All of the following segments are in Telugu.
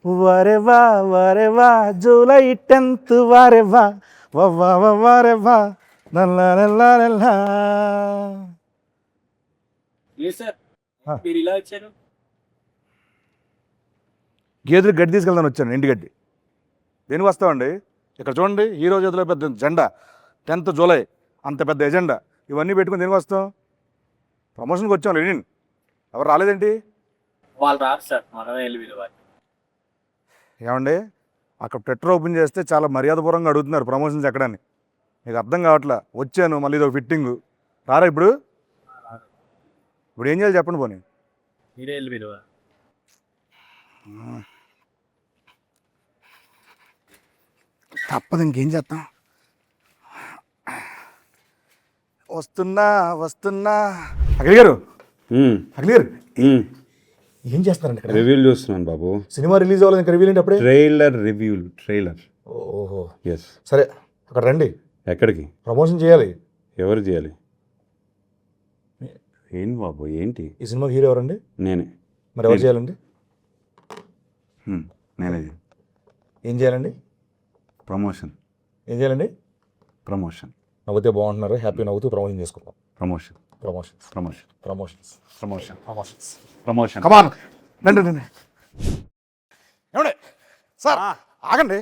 వరే వా జూలై 10th వారే వా వారే వా నల్లా. లేదు సార్, మీరు ఇలా వచ్చారు. గేదెలు గడ్డి తీసుకెళ్దాని వచ్చాను, ఇంటి గడ్డి. దేనికి వస్తామండి? ఇక్కడ చూడండి, హీరో చేతిలో పెద్ద జెండా, 10th జూలై అంత పెద్ద ఎజెండా, ఇవన్నీ పెట్టుకుని దేనికి వస్తాం? ప్రమోషన్కి వచ్చాం. లెనిన్ ఎవరు రాలేదేంటి? వాళ్ళు రారు సార్, మనమే వెళ్ళి పిలవాలి. ఏమండి, అక్కడ ట్విట్టర్ ఓపెన్ చేస్తే చాలా మర్యాదపూర్వంగా అడుగుతున్నారు ప్రమోషన్స్ ఎక్కడని. మీకు అర్థం కావట్లా. వచ్చాను, మళ్ళీ ఇదో ఫిట్టింగ్. రారా ఇప్పుడు? ఇప్పుడు ఏం చేయాలి చెప్పండి పోనీ. మీరే వెళ్ళి పిలవ. తప్పదు, ఇంకేం చేస్తాం. వస్తున్నా. అఖిల్ గారు, ఏం చేస్తున్నారండి ఇక్కడ? రివ్యూలు చూస్తున్నాను బాబు. సినిమా రిలీజ్ అవ్వాలి, ఇంకా రివ్యూ ఏంటి అప్పుడే? ట్రైలర్. ఓహో, ఎస్. సరే అక్కడ రండి. ఎక్కడికి? ప్రమోషన్ చేయాలి. ఎవరు చేయాలి? ఏంటి బాబు, ఏంటి? ఈ సినిమాకి హీరో ఎవరండి? నేనే. మరి ఎవరు చేయాలండి? నేనే. ఏం చేయాలండి? ప్రమోషన్. ఏం చేయాలండి? ప్రమోషన్. నవ్వుతే బాగుంటున్నారు, హ్యాపీ నవ్వుతూ ప్రమోషన్ చేసుకుందాం. ప్రమోషన్. కమాన్ రండి. ఏమండి సార్, ఆగండి.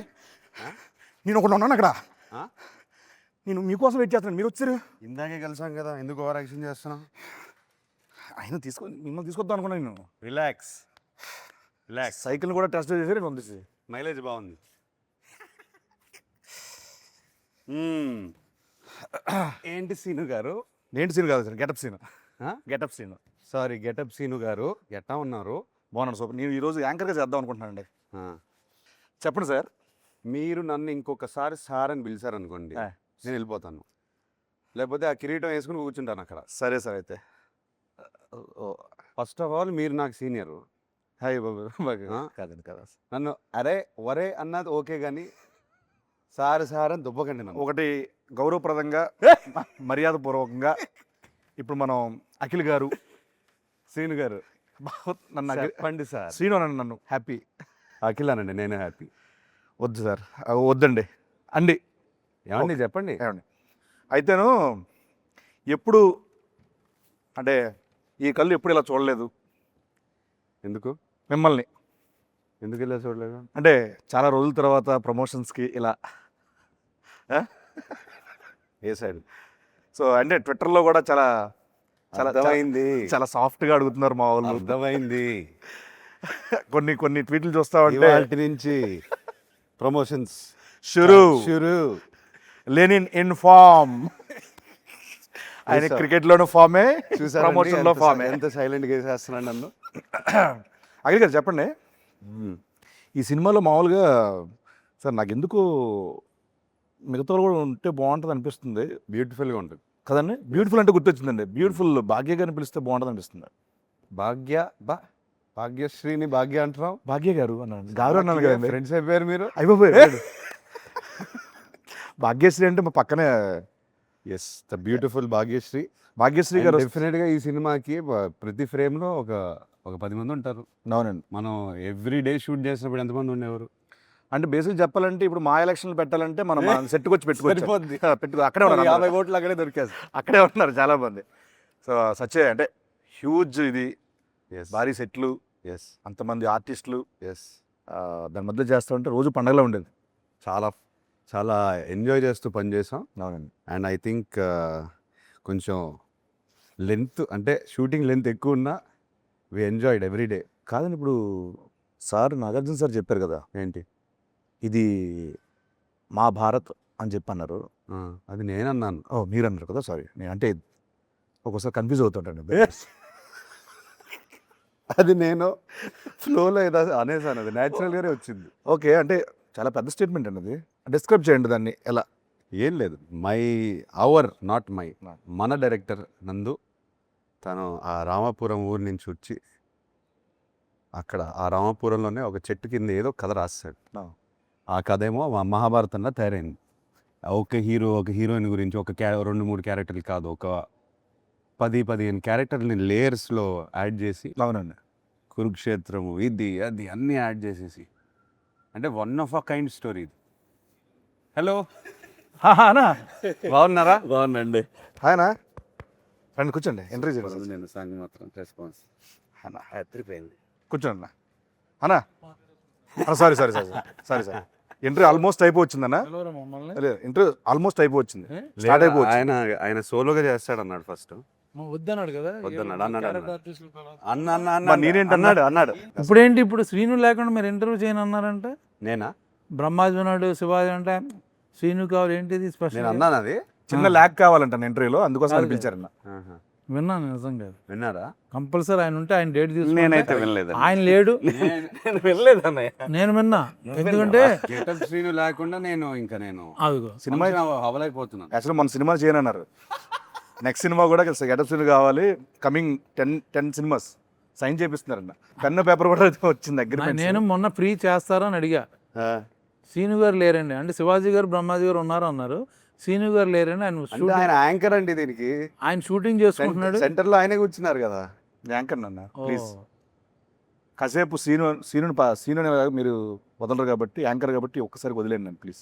నేను ఒకటి ఉన్నాను అక్కడ. నేను మీకోసం వెయిట్ చేస్తున్నాను, మీరు వచ్చారు. ఇందాకే కలిసాం కదా, ఎందుకు ఓవర్ యాక్షన్ చేస్తున్నావు? ఆయన మిమ్మల్ని తీసుకొద్దాం అనుకున్నాను నేను. రిలాక్స్. సైకిల్ కూడా టెస్ట్ చేసి పంపిస్తే మైలేజ్ బాగుంది. ఏంటి సీను గారు? ఏంటి సీన్ కాదు sir, getup scene. Sorry, getup Seenu గారు. ఎట్టా ఉన్నారు? బాగున్నాను సూపర్. నేను ఈరోజు యాంకర్గా చేద్దాం అనుకుంటున్నానండి. చెప్పండి సార్. మీరు నన్ను ఇంకొకసారి సార్ అని పిలిచారనుకోండి, నేను వెళ్ళిపోతాను. లేకపోతే ఆ కిరీటం వేసుకుని కూర్చుంటాను అక్కడ. సరే సార్. అయితే ఫస్ట్ ఆఫ్ ఆల్ మీరు నాకు సీనియర్. హాయ్ బాబు. కాదండి కదా, నన్ను అరే వరే అన్నది ఓకే, కానీ సార్ అని దుబ్బకండి నన్ను. ఒకటి గౌరవప్రదంగా మర్యాదపూర్వకంగా ఇప్పుడు మనం అఖిల్ గారు, శ్రీను గారు నన్ను చెప్పండి సార్. శ్రీను అనండి, నన్ను హ్యాపీ. అఖిల్ అనండి, నేను హ్యాపీ. వద్దు సార్, వద్దండి అండి. ఏమండి చెప్పండి. ఏమండి అయితేను ఎప్పుడు అంటే ఈ కళ్ళు ఎప్పుడు ఇలా చూడలేదు. ఎందుకు మిమ్మల్ని ఎందుకు ఇలా చూడలేదు అంటే చాలా రోజుల తర్వాత ప్రమోషన్స్కి ఇలా ఏ సైడ్. సో అంటే ట్విట్టర్లో కూడా చాలా చాలా అర్థమైంది, చాలా సాఫ్ట్గా అడుగుతున్నారు మా వాళ్ళు. అర్థమైంది. కొన్ని ట్వీట్లు చూస్తా ఉంటే వాటి నుంచి ప్రమోషన్స్ షురు లెనిన్ ఇన్ ఫామ్. ఆయన క్రికెట్లోనూ ఫామే, ప్రమోషన్లో ఫామే. ఎంత సైలెంట్గా వేసేస్తున్నాడు నన్ను. అఖిల్ గారు చెప్పండి, ఈ సినిమాలో మామూలుగా సార్ నాకు ఎందుకు మిగతా కూడా ఉంటే బాగుంటుంది అనిపిస్తుంది. బ్యూటిఫుల్గా ఉంటుంది కదండి. బ్యూటిఫుల్ అంటే గుర్తొచ్చిందండి, బ్యూటిఫుల్ భాగ్య గారిని పిలిస్తే బాగుంటుంది అనిపిస్తుంది. భాగ్యశ్రీని భాగ్య అంటున్నావు? భాగ్య గారు అన్నాను, గారు అన్నాను కదా. ఫ్రెండ్స్ అయిపోయారు మీరు. అయిపోయారు. భాగ్యశ్రీ అంటే మా పక్కనే. ఎస్, ద బ్యూటిఫుల్ భాగ్యశ్రీ గారు. డెఫినెట్గా ఈ సినిమాకి ప్రతి ఫ్రేమ్లో ఒక 10 మంది ఉంటారు. అవునండి. మనం ఎవ్రీ డే షూట్ చేసినప్పుడు ఎంతమంది ఉండేవారు? అంటే బేసిక్ చెప్పాలంటే ఇప్పుడు మా ఎలక్షన్లు పెట్టాలంటే మనం సెట్కి వచ్చి పెట్టుకోవచ్చు. అక్కడే ఉన్నారు, 50 ఓట్లు అక్కడే దొరికేది. అక్కడే ఉన్నారు చాలా మంది. సో సచ్చే అంటే హ్యూజ్ ఇది, భారీ సెట్లు, అంతమంది ఆర్టిస్టులు, దాని మధ్య చేస్తూ ఉంటే రోజు పండగలా ఉండేది. చాలా ఎంజాయ్ చేస్తూ పనిచేసాం. అవునండి. అండ్ ఐ థింక్ కొంచెం లెంత్ అంటే షూటింగ్ లెంత్ ఎక్కువ ఉన్నా వి ఎంజాయ్డ్ ఎవ్రీ డే. కాదండి, ఇప్పుడు సార్ నాగార్జున సార్ చెప్పారు కదా, ఏంటి ఇది మా భారత్ అని చెప్పి అన్నారు. అది నేనన్నాను. మీరు అన్నారు కదా, సారీ. నేను అంటే ఒక్కోసారి కన్ఫ్యూజ్ అవుతుంటాను. అది నేను ఫ్లోలో ఏదో అనేసాను, అది న్యాచురల్గానే వచ్చింది. ఓకే, అంటే చాలా పెద్ద స్టేట్మెంట్ అండి అది. డిస్క్రైబ్ చేయండి దాన్ని ఎలా. ఏం లేదు, మన డైరెక్టర్ నందు తను ఆ రామాపురం ఊరి నుంచి వచ్చి అక్కడ ఆ రామాపురంలోనే ఒక చెట్టు కింద ఏదో కథ రాస్తాడు. ఆ కథ ఏమో మహాభారతంలో తయారైంది. ఒక హీరోయిన్ గురించి 2-3 క్యారెక్టర్లు కాదు, ఒక 10-15 క్యారెక్టర్ని లేయర్స్లో యాడ్ చేసి. అవునండి. కురుక్షేత్రము, ఇది అది అన్నీ యాడ్ చేసేసి అంటే one of a kind story ఇది. హలో, అనా బాగున్నారా? బాగుందండి. హాయనా రండి కూర్చోండి ఎంట్రీ చేయండి నేను సాంగ్ మాత్రం రెస్పాన్స్ అన్నా ఎత్తిపోయింది. కూర్చోండి అన్నా sorry sorry sorry sorry sir entry almost అయిపోవచ్చిందన్నా లేదు ఎంట్రీ ఆల్మోస్ట్ అయిపోవచ్చింది స్టార్ట్ అయిపోవచ్చు ఆయన ఆయన సోలోగా చేస్తాడు అన్నాడు ఫస్ట్. వద్దన్నాడు కదా వద్దన్నాడు, అన్నాడు, క్యారెక్టర్ అన్నాడు. ఆర్టిస్టులు కదా. మరి నేనేంటి అన్నాడు. ఇప్పుడేంటి ఇప్పుడు శ్రీను లేకుండా మీరు ఇంటర్వ్యూ చేయను అన్నారంటే నేనా? బ్రహ్మాజీ ఉన్నాడు శివాజీ అంటే శ్రీను కావాలి ఏంటిది నేను స్పెషల్ అన్నాను అది. చిన్న ల్యాక్ కావాలంట ఇంటర్వ్యూలో అందుకోసం అదే. అనిపించారన్న ఆహా. విన్నాను నిజంగా విన్నారా? కంపల్సరీ ఆయన ఉంటే ఆయన డేట్ నేనైతే తీసుకుంటే వినలేదు. ఆయన లేడు నేను వినలేదు అన్నయ్య. నేను విన్నా ఎందుకంటే గెటప్ శ్రీను లేకుండా నేను అదిగో సినిమా అవలేకపోతున్నాను. యాక్చువల్లీ మన సినిమా చేయనన్నారు నెక్స్ట్ సినిమా కూడా గెటప్ సీన్ కావాలి కమింగ్ 10 సినిమాస్ సైన్ చేపిస్తున్నారన్న పెన్ను పేపర్ కూడా వచ్చింది అగ్రిమెంట్ నేను మొన్న ఫ్రీ చేస్తారని అడిగా శ్రీను గారు లేరండి అంటే శివాజీ గారు బ్రహ్మాజీ గారు ఉన్నారు అన్నారు శ్రీను గారు లేరండి ఆయన అంటే షూటింగ్ ఆయన యాంకర్ అండి దీనికి. ఆయన షూటింగ్ చేసుకుంటున్నాడు సెంటర్ లో ఆయనే కూర్చున్నారు కదా. యాంకర్ అన్న ఓ. ప్లీజ్ కాసేపు సీను మీరు వదలరు కాబట్టి యాంకర్ కాబట్టి ఒక్కసారి వదిలేండి నన్ను ప్లీజ్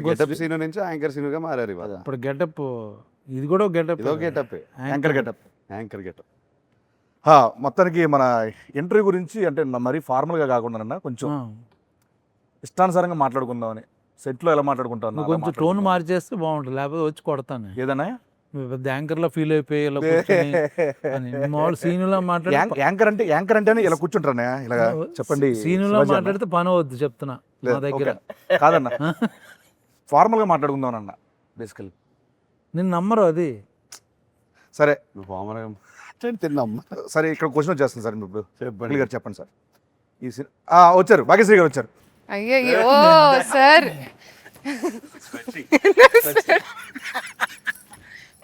గెటప్ సీను నుంచి యాంకర్ సీనుగా మారారు ఇవాళ. ఇప్పుడు గెటప్ ఇది కూడా గెటప్ ఇదో getup, anchor getup anchor getup. మొత్తానికి మన ఇంటర్వ్యూ గురించి అంటే మరీ ఫార్మల్గా కాకుండా కొంచెం ఇష్టానుసారంగా మాట్లాడుకుందామని సెట్లో ఎలా మాట్లాడుకుంటాను నువ్వు కొంచెం టోన్ మార్చేస్తే బాగుంటుంది లేకపోతే వచ్చి కొడతాను ఏదన్నా నువ్వు పెద్ద యాంకర్ లో ఫీల్ అయిపోయి ఇలా కూర్చొని అని. మామూలు సీనులా మాట్లాడి యాంకర్ అంటేనే ఇలా కూర్చుంటారా ఇలా చెప్పండి సీనులా శివాజీ అన్న. మాట్లాడితే పని అవద్దు చెప్తున్నా లేదు, మా దగ్గర ఓకే. కాదన్న ఫార్మల్గా మాట్లాడుకుందాం అన్న బేసికల్ నిన్ను నమ్మరు అది సరే నువ్వు పామరం తిన్నాం. సరే ఇక్కడ క్వశ్చన్ వచ్చేస్తుంది సార్ మీకు చెప్పండి. గారు చెప్పండి సార్ ఈ వచ్చారు భాగ్యశ్రీ గారు వచ్చారు ஐயோ சார்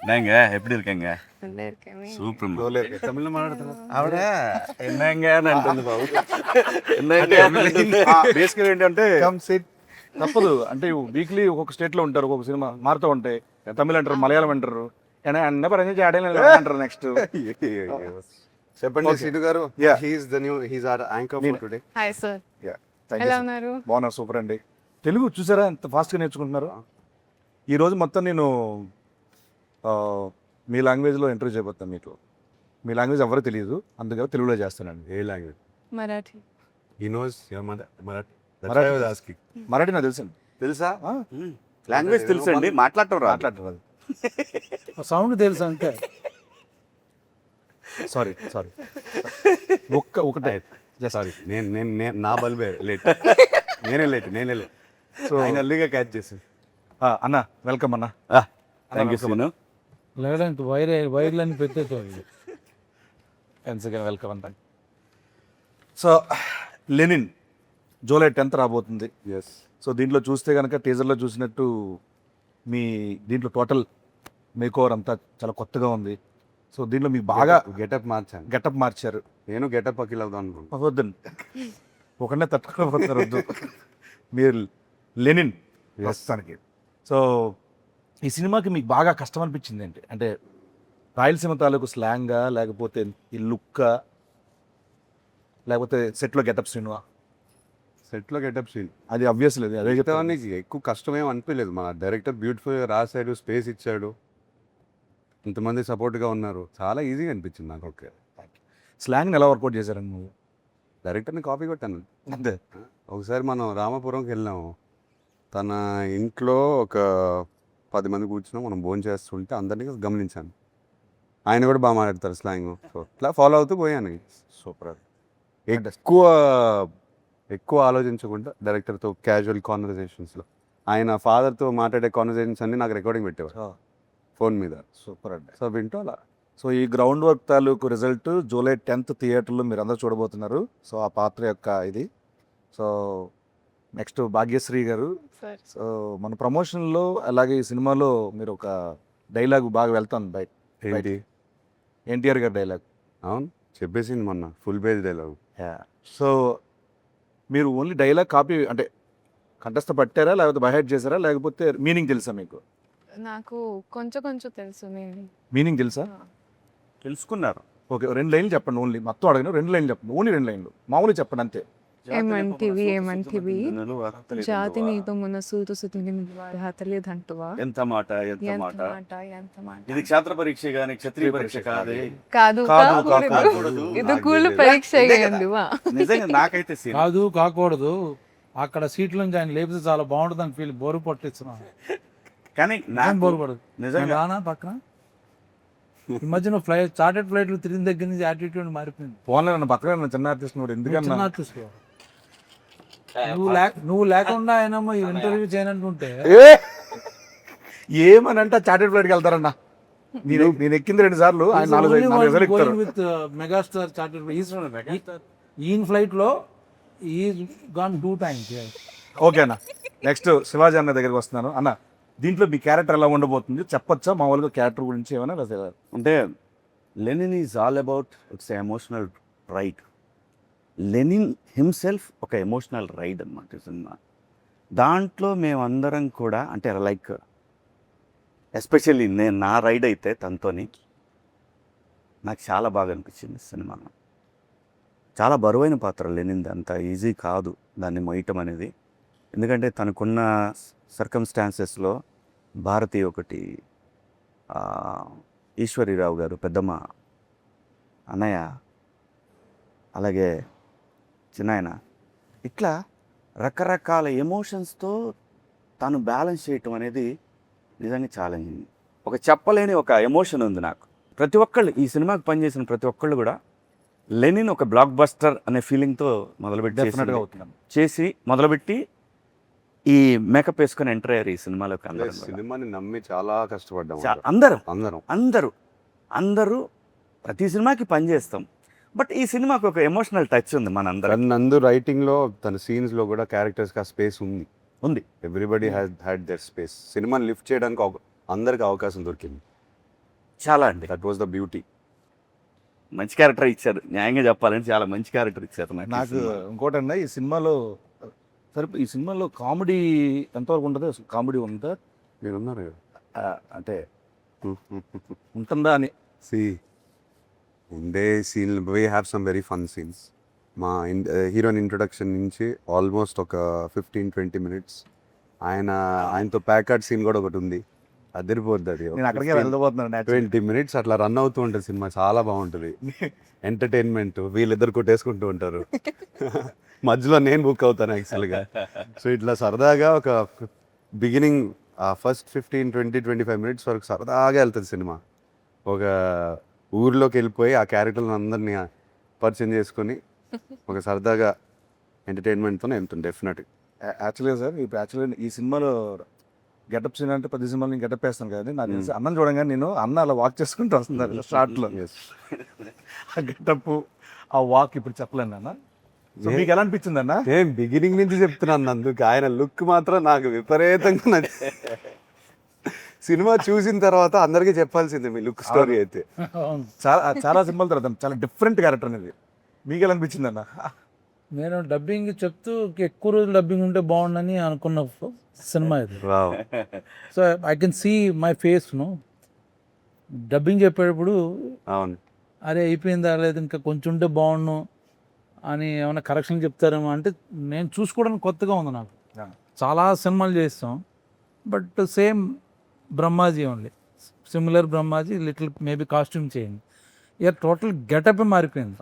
என்னங்க எப்படி இருக்கீங்க? நல்லா இருக்கேன் சூப்பர். తమిళ మాట్లాడుతున్నా. ఆవిడ என்னங்க అని అంటుంది బాబు. என்னங்க బేసికల్ ఏంటంటే తప్పదు అంటే వీక్లీ ఒక్కొక్క స్టేట్ లో ఉంటారు ఒక్కొక్క సినిమా మారుతూ ఉంటాయి తమిళ అంటారు మలయాళం అంటారు అన్న పరంగా చేయడం అంటారు నెక్స్ట్ చెప్పండి సీను గారు. Yeah. He's our anchor for today. Hi sir ఎలా ఉన్నారు బాగున్నారు సూపర్ అండి తెలుగు చూసారా ఎంత ఫాస్ట్గా నేర్చుకుంటున్నారు ఈ రోజు మొత్తం నేను మీ లాంగ్వేజ్లో ఇంటర్వ్యూ చేయబోతాను మీకు మీ లాంగ్వేజ్ ఎవరో తెలియదు అందుకే తెలుగులో చేస్తానండి a language? Marathi he knows your mother Marathi. Marathi. Marathi నాకు తెలుసు తెలుసా? లాంగ్వేజ్ తెలుసండి, మాట్లాడటం రాదు. మాట్లాడరు సౌండ్ తెలుసు అంతే సారీ ఒకటే సారీ నేను నేను నేను- నా బల్బే లేట్. నేనే లేట్. సో ఆయన అల్లిగా క్యాచ్ చేసి. అన్న వెల్కమ్ అన్న థ్యాంక్ యూ సీను. లేదంటే వైర్లని పెట్టేటోళ్ళు వన్స్ అగైన్ వెల్కమ్ అంత సో లెనిన్ జూలై 10th రాబోతుంది ఎస్. సో దీంట్లో చూస్తే కనుక టీజర్లో చూసినట్టు మీ దీంట్లో టోటల్ మేకోవర్ అంతా చాలా కొత్తగా ఉంది సో దీంట్లో మీకు బాగా గెటప్ మార్చాను. గెటప్ మార్చారు నేను గెటప్ అఖిల్ అవుదాం అనుకుంటున్నాను. వద్దండి ఒకనే తట్టుకోలేకపోతారు వద్దు మీరు లెనిన్ ప్రస్తుతానికి సో ఈ సినిమాకి మీకు బాగా కష్టం అనిపించింది ఏంటి అంటే రాయలసీమ తాలూకు స్లాంగా లేకపోతే ఈ లుక్కా లేకపోతే సెట్లో గెటప్ సినిమా సెట్లో గెటప్ సీన్ అది అబ్వియస్ లేదు అదే చెప్తాను చెప్తానికి ఎక్కువ కష్టమేం అనిపించలేదు. మన డైరెక్టర్ బ్యూటిఫుల్గా రాశాడు, స్పేస్ ఇచ్చాడు, ఇంతమంది సపోర్ట్గా ఉన్నారు, చాలా ఈజీగా అనిపించింది నాకు. ఓకే, స్లాంగ్ని ఎలా వర్కౌట్ చేశారండి నువ్వు డైరెక్టర్ని కాపీ కొట్టాను. అంతే ఒకసారి మనం రామాపురంకి వెళ్ళాము, తన ఇంట్లో ఒక 10 మంది కూర్చున్నాం, మనం భోజనం చేస్తుంటే అందరినీ గమనించాను. ఆయన కూడా బాగా మాట్లాడతారు స్లాంగ్. సో ఇట్లా ఫాలో అవుతూ పోయాను. సూపర్ ఎక్కువ ఆలోచించకుండా డైరెక్టర్తో క్యాజువల్ కాన్వర్జేషన్స్లో ఆయన ఫాదర్తో మాట్లాడే కాన్వర్జేషన్స్ అన్ని నాకు రికార్డింగ్ పెట్టేవారు ఫోన్ మీద. సూపర్ అండి సో వింటూ అలా. సో ఈ గ్రౌండ్ వర్క్ తాలూకు రిజల్ట్ జూలై 10th థియేటర్లో మీరు అందరూ చూడబోతున్నారు. సో ఆ పాత్ర యొక్క ఇది. సో నెక్స్ట్ భాగ్యశ్రీ గారు. సార్ సో మన ప్రమోషన్లో అలాగే ఈ సినిమాలో మీరు ఒక డైలాగ్ బాగా వెళ్తాను బయట ఏంటి? ఎన్టీఆర్ గారి డైలాగ్. అవును, చెప్పేసింది మొన్న ఫుల్ పేజ్ డైలాగ్. సో మీరు ఓన్లీ డైలాగ్ కాపీ అంటే కంఠస్థ పట్టారా లేకపోతే బైహెడ్ చేశారా లేకపోతే మీనింగ్ తెలుసా మీకు? నాకు కొంచెం కొంచెం తెలుసు నేను మీనింగ్ తెలుసా? తెలుసుకున్నారు. ఓకే 2 లైన్లు చెప్పండి ఓన్లీ మొత్తం అడగను 2 లైన్లు చెప్పండి ఓన్లీ 2 లైన్లు మామూలుగా చెప్పండి అంతే ఏమంటివి జాతి నీతో మన సూతు సుతిని హతలేదంటువా ఎంత మాట ఎంత మాట ఎంత మాట ఇది క్షేత్ర పరీక్ష గాని క్షత్రియ పరీక్ష కాదే కాదు కాకూడదు. ఇది కూలు పరీక్ష అయ్యండివా నిజంగా నాకైతే సీన్ కాదు కాకూడదు అక్కడ సీట్ల నుంచి ఆయన లేపితే చాలా బాగుంటుంది అని ఫీల్ బోరు పట్టిస్తున్నాను. కానీ ఏం నాకు బోరు పడదు. నిజంగా నేను రానా పక్కన ఈ మధ్యన చార్టెడ్ ఫ్లైట్లు తిరిగిన దగ్గర నుంచి యాటిట్యూడ్ మారిపోయింది. ఫోన్లో నన్ను పక్కన చిన్న ఆర్టిస్ట్ కూడా ఎందుకన్నా చిన్న artist లు. నువ్వు లేకుండా ఆయన ఇంటర్వ్యూ చేయనంటుంటే ఏమనంటే చార్టెడ్ ఫ్లైట్కి వెళ్తారన్నా. నేను ఎక్కింది 2 సార్లు, ఆయన 4 సార్లు ఎక్కుతారు. విత్ మెగాస్టార్ చార్టెడ్ ఈయన ఫ్లైట్ లో ఈ గాన్ 2 times. ఓకే అన్న, నెక్స్ట్ శివాజీ అన్న దగ్గరికి వస్తున్నాను. అన్న, దీంట్లో మీ క్యారెక్టర్ ఎలా ఉండబోతుంది చెప్పొచ్చా? మామూలుగా క్యారెక్టర్ గురించి ఏమైనా రాసేవారు? అంటే Lenin is all about its emotional ride. Lenin himself ఒక ఎమోషనల్ రైడ్ అనమాట సినిమా. దాంట్లో మేమందరం కూడా అంటే లైక్ ఎస్పెషల్లీ నా రైడ్ అయితే తనతోని నాకు చాలా బాగా అనిపించింది సినిమా. చాలా బరువైన పాత్ర లెనిన్ది, అంత ఈజీ కాదు దాన్ని మోయటం అనేది. ఎందుకంటే తనకున్న సర్కమ్స్టాన్సెస్లో భారతి ఒకటి, ఈశ్వరీరావు గారు పెద్దమ్మ, అన్నయ్య, అలాగే చిన్నాయన, ఇట్లా రకరకాల ఎమోషన్స్తో తను బ్యాలెన్స్ చేయటం అనేది నిజంగా ఛాలెంజింగ్. ఒక చెప్పలేని ఒక ఎమోషన్ ఉంది నాకు. ప్రతి ఒక్కళ్ళు ఈ సినిమాకి పనిచేసిన ప్రతి ఒక్కళ్ళు కూడా లెనిన్ ఒక బ్లాక్ బస్టర్ అనే ఫీలింగ్తో డెఫినెట్గా అవుతున్నాం చేసి మొదలుపెట్టి ఈ మేకప్ వేసుకొని ఎంటర్ అయ్యారు ఈ సినిమాలోకి. అందరూ సినిమాని నమ్మి చాలా కష్టపడ్డాం అందరూ అందరం. అందరూ అందరూ ప్రతి సినిమాకి పనిచేస్తాం, బట్ ఈ సినిమాకి ఒక ఎమోషనల్ టచ్ ఉంది మనందరం. నందు రైటింగ్ లో తన సీన్స్ లో కూడా క్యారెక్టర్స్ కి ఆ స్పేస్ ఉంది. Everybody had there space. సినిమాని లిఫ్ట్ చేయడానికి అందరికి అవకాశం దొరికింది. చాలా అండి, దట్ వాస్ ద బ్యూటీ. మంచి క్యారెక్టర్ ఇచ్చారు. న్యాయంగా చెప్పాలంటే చాలా మంచి క్యారెక్టర్ ఇచ్చారు నాకు. ఇంకోటన్నా, ఈ సినిమాలో సరే ఈ సినిమాలో కామెడీ ఎంతవరకు ఉంటుంది? అసలు కామెడీ ఉందా? మీరున్నారు అంటే ఉంటుందా అని. ఉండే scene we have some very fun scenes. మా హీరోయిన్ ఇంట్రొడక్షన్ నుంచి ఆల్మోస్ట్ ఒక 15-20 minutes ఆయనతో ప్యాకర్డ్ సీన్ కూడా ఒకటి ఉంది. అదిరిపోద్ది అది. నేను అక్కడికే వెళ్ళబోతున్నాను. 20 minutes అట్లా రన్ అవుతూ ఉంటుంది సినిమా. చాలా బాగుంటుంది. ఎంటర్టైన్మెంట్. వీళ్ళిద్దరు కొట్టేసుకుంటూ ఉంటారు. మధ్యలో నేను బుక్ అవుతాను యాక్చువల్గా. సో ఇట్లా సరదాగా ఒక బిగినింగ్ ఫస్ట్ 15-20-25 minutes వరకు సరదాగా వెళ్తుంది సినిమా. ఒక ఊర్లోకి వెళ్ళిపోయి ఆ క్యారెక్టర్లను అందరినీ పరిచయం చేసుకొని ఒక సరదాగా ఎంటర్టైన్మెంట్తో వెళ్తుంది డెఫినెట్గా. యాక్చువల్గా సార్, ఇప్పుడు యాక్చువల్గా ఈ సినిమాలో గెటప్ సీన్ అంటే 10 సినిమాలు నేను గెటప్ వేస్తాను కదా. నాకు తెలిసి అన్నం చూడంగానే నేను అన్న అలా వాక్ చేసుకుంటూ వస్తున్నారు షార్ట్లో. ఆ గెటప్, ఆ వాక్ ఇప్పుడు చెప్పలేను అన్న. సో మీకు ఎలా అనిపించింది అన్న? నేను బిగినింగ్ నుంచి చెప్తున్నాను అందుకు. ఆయన లుక్ మాత్రం నాకు విపరీతంగా నచ్చింది. సినిమా చూసిన తర్వాత అందరికీ చెప్పాల్సిందే మీ లుక్ స్టోరీ అయితే. చాలా సినిమాల తర్వాత చాలా డిఫరెంట్ క్యారెక్టర్ అనేది. మీకు ఎలా అనిపించింది అన్న? నేను డబ్బింగ్ చెప్తూ ఎక్కువ రోజులు డబ్బింగ్ ఉంటే బాగుండని అనుకున్న సినిమా ఇది. So I can see my face dubbing చెప్పేటప్పుడు. అవును, అరే అయిపోయిందా, లేదు ఇంకా కొంచెం ఉంటే బాగుండు అని ఏమైనా కరెక్షన్ చెప్తారేమో అంటే నేను చూసుకోవడానికి కొత్తగా ఉంది నాకు. చాలా సినిమాలు చేస్తాం, but same Brahmaji only, similar Brahmaji, little maybe costume change. ఇక టోటల్ గెటప్ మారిపోయింది.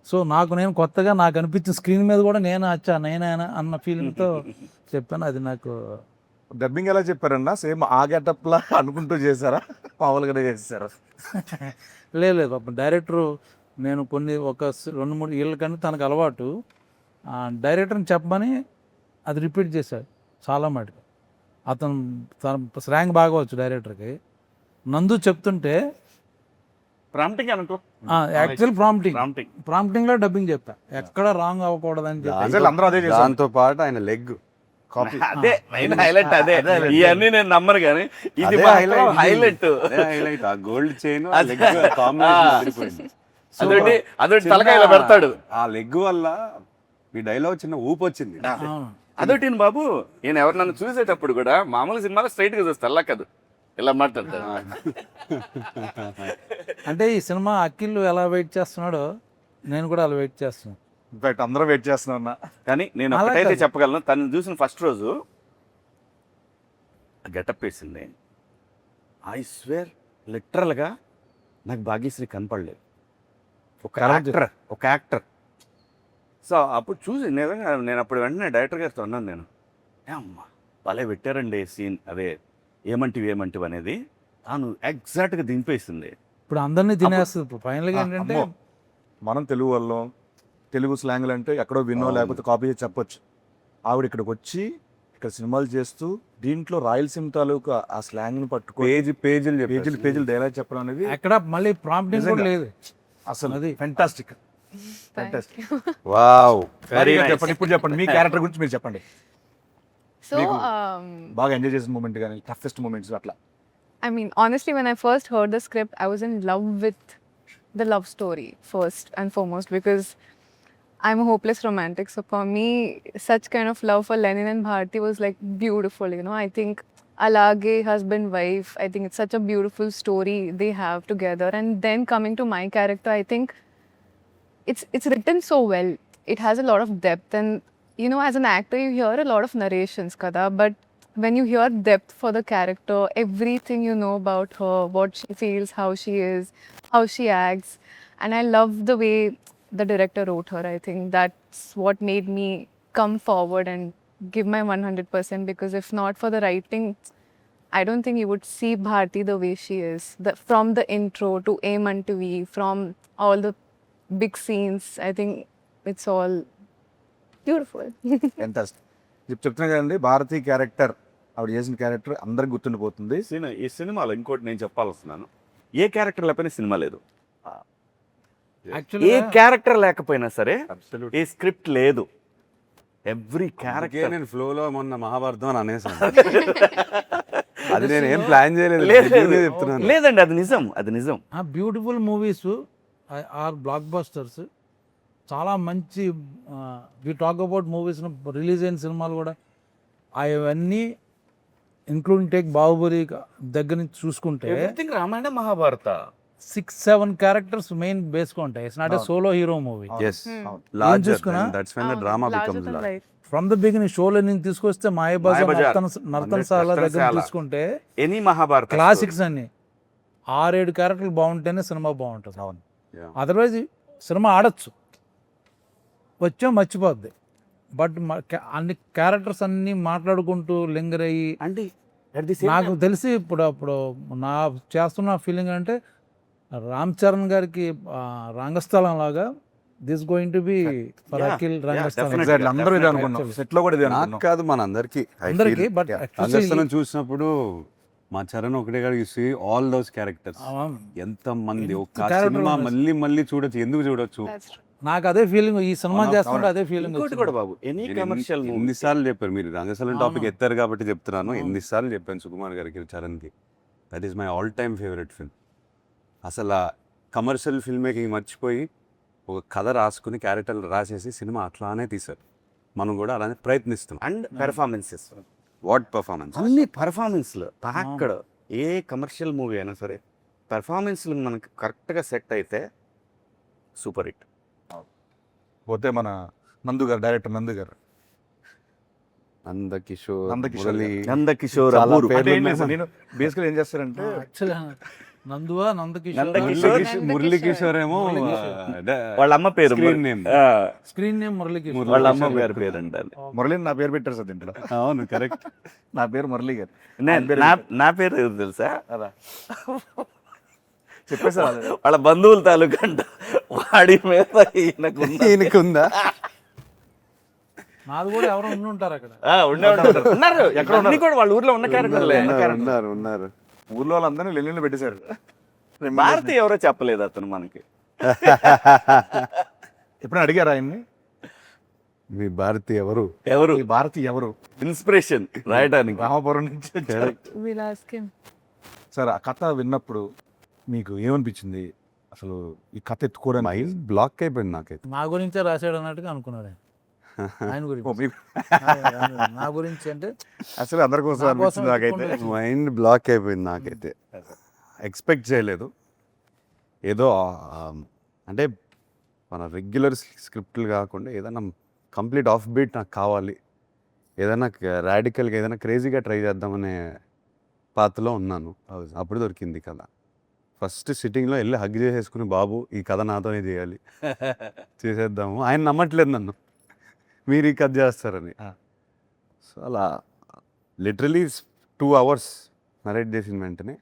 సో నేను కొత్తగా నాకు అనిపించిన స్క్రీన్ మీద కూడా నేనే అన్న ఫీలింగ్తో చెప్పాను. అది నాకు. డబ్బింగ్ ఎలా చెప్పారన్నా? సేమ్ ఆ గెటప్లా అనుకుంటూ చేశారా, మామూలుగానే చేశారా? లేదు పాపం డైరెక్టరు, నేను ఒక 2-3 ఏళ్ళ కానీ తనకు అలవాటు డైరెక్టర్ని చెప్పమని అది రిపీట్ చేశాడు చాలా మటుకు. తన స్లాంగ్ బాగా వచ్చు డైరెక్టర్కి. నందు చెప్తుంటే ప్రాంప్టింగ్ అనుకో, యాక్చువల్ ప్రాంప్టింగ్లో డబ్బింగ్ చెప్పా, ఎక్కడ రాంగ్ అవ్వకూడదని చెప్పి. అందరూ అదే చేశారు. దాంతో పాటు ఆయన లెగ్ కాపీ. అదే హైలైట్. అదే ఇవన్నీ నేను నమ్మరు కానీ ఇది హైలైట్. ఆ గోల్డ్ చైన్ అదొకటి తలకాయలో పెడతాడు. ఆ లెగ్ వల్ల ఈ డైలాగ్ చిన్న ఊపు వచ్చింది. అదొకటి బాబు. నేను ఎవరు నన్ను చూసేటప్పుడు కూడా మామూలు సినిమాలో స్ట్రైట్ గా చూస్తాను, అలా కాదు ఇలా మాట్లాడతాడు. అంటే ఈ సినిమా అఖిల్ ఎలా వెయిట్ చేస్తున్నాడో నేను కూడా అలా వెయిట్ చేస్తున్నాను. ఇన్ఫాక్ట్ అందరం వెయిట్ చేస్తున్నాం అన్న. కానీ నేను అలా ఒకటైతే కాదు. చెప్పగలను, తను చూసిన ఫస్ట్ రోజు గెటప్ వేసింది. ఐ స్వేర్ లిటరల్గా నాకు భాగ్యశ్రీ కనపడలేదు. ఒక యాక్టర్. సో అప్పుడు చూసి నిజంగా నేను అప్పుడు వెంటనే డైరెక్టర్ గారితో అన్నాను, నేను అమ్మా భలే పెట్టారండి సీన్, అదే ఏమంటివి అనేది తాను ఎగ్జాక్ట్గా దింపేసింది. ఇప్పుడు అందరినీ తినేస్తుంది. ఇప్పుడు ఫైనల్గా ఏంటంటే అమ్మో. మనం తెలుగు వాళ్ళం, తెలుగు స్లాంగ్లు అంటే ఎక్కడో వినో లేకపోతే కాపీ చేసి చెప్పొచ్చు. ఆవిడ ఇక్కడికి వచ్చి ఇక్కడ సినిమాలు చేస్తూ దీంట్లో రాయలసీమ తాలూకు ఆ స్లాంగ్ని పట్టుకో పేజీలు డైలాగ్ చెప్పడం అనేది ఎక్కడ మళ్ళీ ప్రాంప్టింగ్ కూడా లేదు అసలు అది. ఫెంటాస్టిక్. వావ్. చెప్పండి, ఇప్పుడు చెప్పండి మీ క్యారెక్టర్ గురించి మీరు చెప్పండి. So, మీకు బాగా ఎంజాయ్ చేసిన మూమెంట్ కానీ టఫెస్ట్ మూమెంట్స్ అట్లా. I mean, honestly, when I first heard the script, I was in love with the love story first and foremost because I'm a hopeless romantic. So for me, such kind of love for Lenin and Bharti was like beautiful. You know, I think Alage, husband, wife. I think it's such a beautiful story they have together. And then coming to my character, I think it's written so well. It has a lot of depth, and you know, as an actor, you hear a lot of narrations, kada. But when you hear depth for the character, everything you know about her, what she feels, how she is, how she acts, and I love the way the director wrote her. I think that's what made me come forward and give my 100%, because if not for the writing, I don't think you would see Bharti the way she is. From the intro to Aim Unto V, from all the big scenes, I think it's all beautiful. Fantastic. చెప్తున్నా కదండి, భారతీ క్యారెక్టర్ ఆవిడ చేసిన క్యారెక్టర్ అందరికి గుర్తుండిపోతుంది. ఈ సినిమాలో ఇంకోటి నేను చెప్పాల్స్తున్నాను, ఏ క్యారెక్టర్ లేకపోయినా సినిమా లేదు. ఏ యాక్చువల్గా క్యారెక్టర్ లేకపోయినా సరే ఏ స్క్రిప్ట్ లేదు. ఎవ్రీ అందుకే క్యారెక్టర్ నేను ఫ్లోలో మొన్న మహాభారతం అని అనేసాను. అది నేను ఏం ప్లాన్ చేయలేదు, లేదు, genuinely చెప్తున్నాను. లేదండి, అది నిజం, అది నిజం. ఆ beautiful movies are blockbusters. చాలా మంచి we talk about movies release అయిన సినిమాలు కూడా అవన్నీ ఇంక్లూడింగ్ టేక్ బాహుబలి దగ్గర నుంచి చూసుకుంటే everything Ramayana Mahabharata 6-7 characters main బేస్గా ఉంటాయి. It's not a solo hero movie. Yes. అవును. Larger చూసుకున్నా? than- that's when the drama Larger becomes than large. life. From the beginning షోలో నేను తీసుకొస్తే మాయబజార్, మాయాబజార్, నర్తనశాల దగ్గర నర్తనశాల. తీసుకుంటే ఎనీ మహాభారత క్లాసిక్స్ అన్ని 6-7 క్యారెక్టర్లు బాగుంటేనే సినిమా బాగుంటుంది. అవును. Yeah. అదర్వైజ్ సినిమా ఆడచ్చు, వచ్చాం మర్చిపోద్ది. బట్ అన్ని క్యారెక్టర్స్ అన్ని మాట్లాడుకుంటూ లింగర్ అయ్యి అంటే at the same నాకు time- తెలిసి ఇప్పుడు నా చేస్తున్న ఫీలింగ్ అంటే రామ్ చరణ్ గారికి రంగస్థలం లాగా this going to be for Yeah, Akhil yeah, Rangasthalam. definitely. Exactly. అందరూ ఇదే Definitely. అనుకున్నాం, సెట్ లో కూడా ఇదే నాకు అనుకున్నాం. కాదు మన అందరికి అందరికి బట్ రంగస్థలం చూసినప్పుడు మా చరణ్ ఒకటే కాదు, you see all those characters. ఎంత మంది ఒక character సినిమా ఉన్నాయి. మళ్ళీ చూడొచ్చు, ఎందుకు చూడొచ్చు? That's true. నాకు అదే ఫీలింగ్ ఈ సినిమా చేస్తుంటే అదే ఫీలింగ్ ఇంకోటి కూడా బాబు, ఎనీ కమర్షియల్ మూవీ ఎన్నిసార్లు చెప్పారు మీరు రంగస్థలం టాపిక్ అవును. ఎత్తారు కాబట్టి చెప్తున్నాను. అవును. ఎన్నిసార్లు చెప్పాను సుకుమార్ గారికి, చరణ్కి. That is my all time favourite film. అసలు ఆ కమర్షియల్ ఫిల్మ్ మేకింగ్ మర్చిపోయి ఒక కథ రాసుకుని క్యారెక్టర్లు రాసేసి సినిమా అట్లానే తీశారు. మనం కూడా అలానే ప్రయత్నిస్తున్నాం. And performances, what performance! అన్ని పెర్ఫార్మెన్స్లు అక్కడ ఏ కమర్షియల్ మూవీ అయినా సరే పెర్ఫార్మెన్స్లు మనకి కరెక్ట్గా సెట్ అయితే సూపర్ హిట్. పోతే మన నందు గారు, డైరెక్టర్ నందు గారు, నందకిషోర్, నందకిషోర్ మురళి, నందకిషోర్, చాలా అబ్బూరు. పేర్లు అంటే ఏం ఉన్నాయి. లేదు సార్, నేను బేసికల్ ఏం చేస్తారంటే యాక్చువల్లీ నందువా నందకిషోర్ నందకిషోర్. మురళి కిషోర్ ఏమో వాళ్ళ అమ్మ పేరు Screen name. Screen name Muralikishore. వాళ్ళ అమ్మ గారి పేరు అంటారు. మురళి నా పేరు పెట్టారు సార్ దీంట్లో. అవును, కరెక్ట్. నా పేరు మురళి గారు. నా పేరు ఎవరు తెలుసా? అలా చెప్పేసారు. వాళ్ళ బంధువుల తాలూకా అంట. వాడి మీద ఈయనకు ఈయనకుందా? నాది కూడా ఎవరో ఉండి ఉంటారు అక్కడ. ఉన్నారు ఎక్కడ ఉన్నారు కూడా వాళ్ళ ఊర్లో ఉన్న క్యారెక్టర్లే. ఉన్నారు. ఊర్లో వాళ్ళందరినీ లెల్లీలో పెట్టేశారు. భారతి ఎవరో చెప్పలేదు అతను మనకి. ఎప్పుడైనా అడిగారా ఆయన్ని, మీ భారతి ఎవరు? ఎవరు ఈ భారతి ఎవరు? ఇన్స్పిరేషన్ రాయడానికి? రామపురం నుంచి వచ్చారు. We'll ask him. సార్, ఆ కథ విన్నప్పుడు మీకు ఏమనిపించింది? అసలు ఈ కథ ఎత్తుకోవడానికి మైండ్ బ్లాక్ అయిపోయింది నాకైతే. నా గురించే రాశాడు అన్నట్టుగా అనుకున్నాడు ఆయన. ఆయన ఓ, గురించి మీకు నా గురించి అంటే అసలు అందరి కోసం నా కోసం అనిపించింది నాకైతే. ఎత్తుకుంటూ మైండ్ బ్లాక్ అయిపోయింది నాకైతే. ఎక్స్పెక్ట్ చేయలేదు. ఏదో అంటే మన రెగ్యులర్ స్క్రిప్ట్లు కాకుండా ఏదైనా కంప్లీట్ ఆఫ్ బీట్ నాకు కావాలి, ఏదైనా రాడికల్గా ఏదైనా క్రేజీగా ట్రై చేద్దామనే పాత్రలో ఉన్నాను. అప్పుడు దొరికింది కథ. ఫస్ట్ సిట్టింగ్లో వెళ్ళి హగ్ చేసేసుకుని, బాబు ఈ కథ నాతోనే చేయాలి, చేసేద్దాము. ఆయన నమ్మట్లేదు నన్ను, మీరు ఈ కథ చేస్తారని. సో అలా లిటరలీ 2 hours నరేట్ చేసిన వెంటనే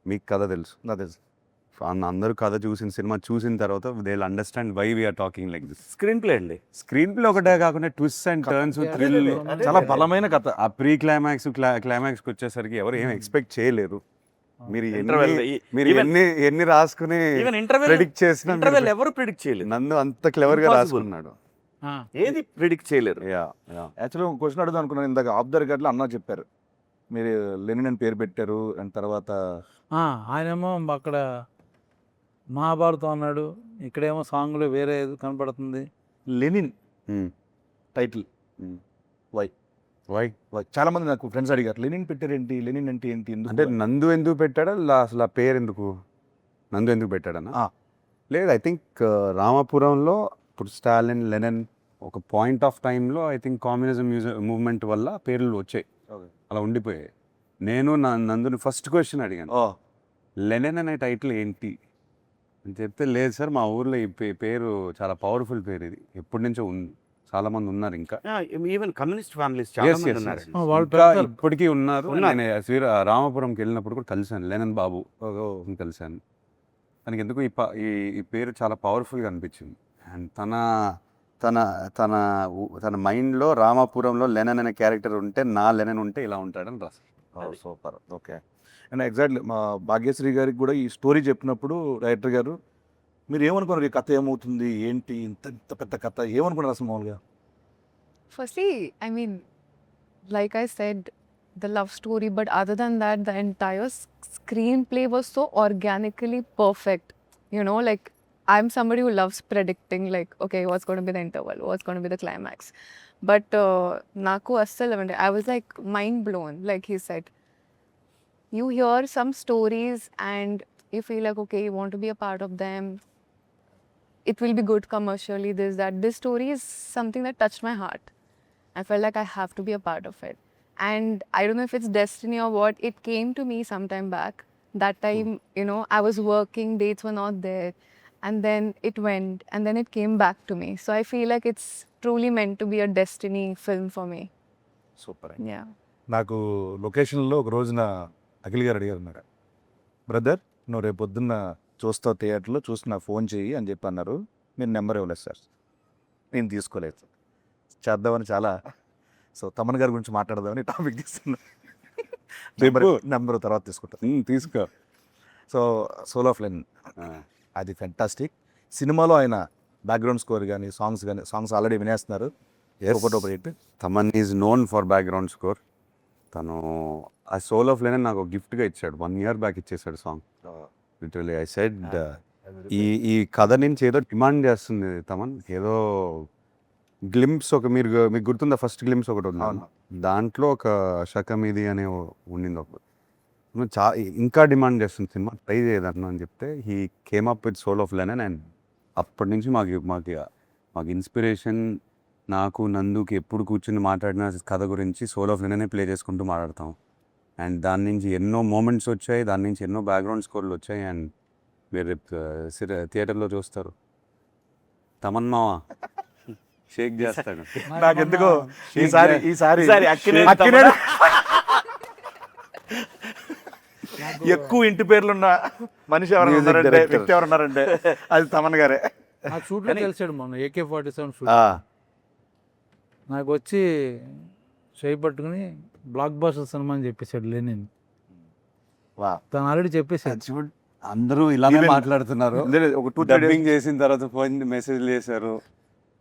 మీకు కథ తెలుసు, అదే అందరూ కథ చూసిన సినిమా చూసిన తర్వాత they will understand why we're talking like this. Screenplay అండి. స్క్రీన్ ప్లే ఒకటే కాకుండా ట్విస్ట్ అండ్ టర్న్స్, థ్రిల్, చాలా బలమైన కథ. ఆ ప్రీ క్లైమాక్స్కి వచ్చేసరికి ఎవరు ఏం ఎక్స్పెక్ట్ చేయలేరు. మీరు Interval, మీరు even- ఎన్ని రాసుకుని ఈవెన్ ఇంటర్వెల్ ప్రెడిక్ట్ చేసిన ఎవరు ప్రిడిక్ట్ చేయలేదు. నందు అంత క్లెవర్గా Impossible. రాసుకున్నాడు. ఏది ప్రిడిక్ట్ చేయలేరు. యా యాక్చువల్గా క్వశ్చన్ అడుగుదాం అనుకున్నాను. ఇందాక ఆఫ్ ద రికార్డ్లో అన్న చెప్పారు మీరు లెనిన్ అని పేరు పెట్టారు, అండ్ తర్వాత ఆయనేమో అక్కడ మహాభారతం అన్నాడు, ఇక్కడేమో సాంగ్లో వేరే ఏదో కనపడుతుంది. లెనిన్ టైటిల్ వై వై చాలా మంది నాకు ఫ్రెండ్స్ అడిగారు లెనిన్ పెట్టారేంటి, లెనిన్ అంటే ఏంటి, ఎందుకు? అంటే నందు ఎందుకు పెట్టాడా, అసలు ఆ పేరు ఎందుకు, నందు ఎందుకు పెట్టాడనా? ఆ. లేదు, ఐ థింక్ రామాపురంలో ఇప్పుడు స్టాలిన్, లెనిన్ ఒక పాయింట్ ఆఫ్ టైంలో ఐ థింక్ కమ్యూనిజం మూవ్మెంట్ వల్ల పేర్లు వచ్చాయి, అలా ఉండిపోయాయి. నేను నందుని ఫస్ట్ క్వశ్చన్ అడిగాను, ఓ లెనిన్ అనే టైటిల్ ఏంటి అని చెప్తే, లేదు సార్ మా ఊర్లో ఈ పేరు చాలా పవర్ఫుల్ పేరు, ఇది ఎప్పటి నుంచో ఉంది, చాలా మంది ఉన్నారు ఇంకా. ఈవెన్ కమ్యూనిస్ట్ ఫ్యామిలీస్ చాలా Yes, మంది yes, ఉన్నారు. yes. వాళ్ళు ఇంకా పెడతారు. ఇప్పటికీ ఉన్నారు. ఉన్నారు. నేను రామాపురంకి వెళ్ళినప్పుడు కూడా కలిశాను లెనిన్ బాబు కలిశాను. తనకి ఎందుకు ఈ పేరు చాలా పవర్ఫుల్గా అనిపించింది. అండ్ తన తన తన మైండ్లో రామాపురంలో లెనిన్ అనే క్యారెక్టర్ ఉంటే, నా లెనిన్ ఉంటే ఇలా ఉంటాడని రాశారు. సూపర్. ఓకే. అండ్ ఎగ్జాక్ట్లీ మా భాగ్యశ్రీ గారికి కూడా ఈ స్టోరీ చెప్పినప్పుడు డైరెక్టర్ గారు మీరు ఏమనుకున్నారు, ఈ కథ ఏమవుతుంది ఏంటి, ఇంత ఇంత పెద్ద కథ ఏమనుకున్నారు అసలు మామూలుగా? Firstly, I mean, like I said, the love story, but other than that, the entire screenplay was so organically perfect. You know, like I'm somebody who loves predicting, like, okay, what's going to be the interval, what's going to be the climax. But Naku Asal, I was like mind blown. Like he said, you hear some stories and you feel like, okay, you want to be a part of them. It will be good commercially, this, that. This story is something that touched my heart. I felt like I have to be a part of it. And I don't know if it's destiny or what, it came to me sometime back. That time, you know, I was working, dates were not there. And then it went, and then it came back to me. So I feel like it's truly meant to be a destiny film for me. Super. Yeah. నాకు లొకేషన్లో ఒక రోజున అఖిల్ గారు అడిగారు, నాకు బ్రదర్ నువ్వు రేపు పొద్దున్న చూస్తావు థియేటర్లో, చూసి నాకు ఫోన్ చేయి అని చెప్పి అన్నారు. మీరు నెంబర్ ఇవ్వలేదు సార్, నేను తీసుకోలేదు. చేద్దామని చాలా, సో తమన్ గారి గురించి మాట్లాడదామని టాపిక్ తీసుకున్నా. నెంబర్ తర్వాత తీసుకుంటాను. తీసుకో. సో సోల్ ఆఫ్ లెనిన్ అది ఫెంటాస్టిక్. సినిమాలో ఆయన బ్యాక్గ్రౌండ్ స్కోర్ కానీ సాంగ్స్ ఆల్రెడీ వినేస్తున్నారు. ఒకటి hit. Thaman is known for background score. తను ఆ సోల్ ఆఫ్ లెనిన్ నాకు గిఫ్ట్గా ఇచ్చాడు, 1 year బ్యాక్ ఇచ్చేసాడు సాంగ్. లిటరలీ ఐ సెడ్ ఈ కథ నుంచి ఏదో డిమాండ్ చేస్తుంది తమన్, ఏదో గ్లింప్స్ మీకు గుర్తుందా, ఫస్ట్ గ్లింప్స్ ఒకటి ఉంది, దాంట్లో ఒక శకం ఇది అనే ఉండింది ఒక, ఇంకా డిమాండ్ చేస్తుంది సినిమా, ట్రై చేయదన్నా అని చెప్తే he came up with soul of Lenin. And అప్పటి నుంచి మాకు ఇన్స్పిరేషన్, నాకు నందుకి ఎప్పుడు కూర్చుని మాట్లాడిన కథ గురించి సోల్ ఆఫ్ లెనినే ప్లే చేసుకుంటూ మాట్లాడతాం. అండ్ దాని నుంచి ఎన్నో మూమెంట్స్ వచ్చాయి, దాని నుంచి ఎన్నో బ్యాక్గ్రౌండ్ స్కోర్లు వచ్చాయి. అండ్ మీరు థియేటర్లో చూస్తారు, తమన్ మావ షేక్ చేస్తాడు. నాకెందుకో ఈసారి ఎక్కువ ఇంటి పేర్లున్న మనిషి ఎవరైనా ఉన్నారంటే, వ్యక్తి ఎవరున్నారంటే అది తమన్ గారే. నాకు షూట్లో కలిసాడు మొన్న AK-47 షూట్. నాకు వచ్చి చేయి పట్టుకుని బ్లాక్ బాస్టర్ సినిమా అని చెప్పేశాడు లెనిన్. తను ఆల్రెడీ చెప్పేసాడు. అందరూ ఇలానే మాట్లాడుతున్నారు. ఒక 2-3 డబ్బింగ్ చేసిన తర్వాత ఫోన్ మెసేజ్ చేశారు,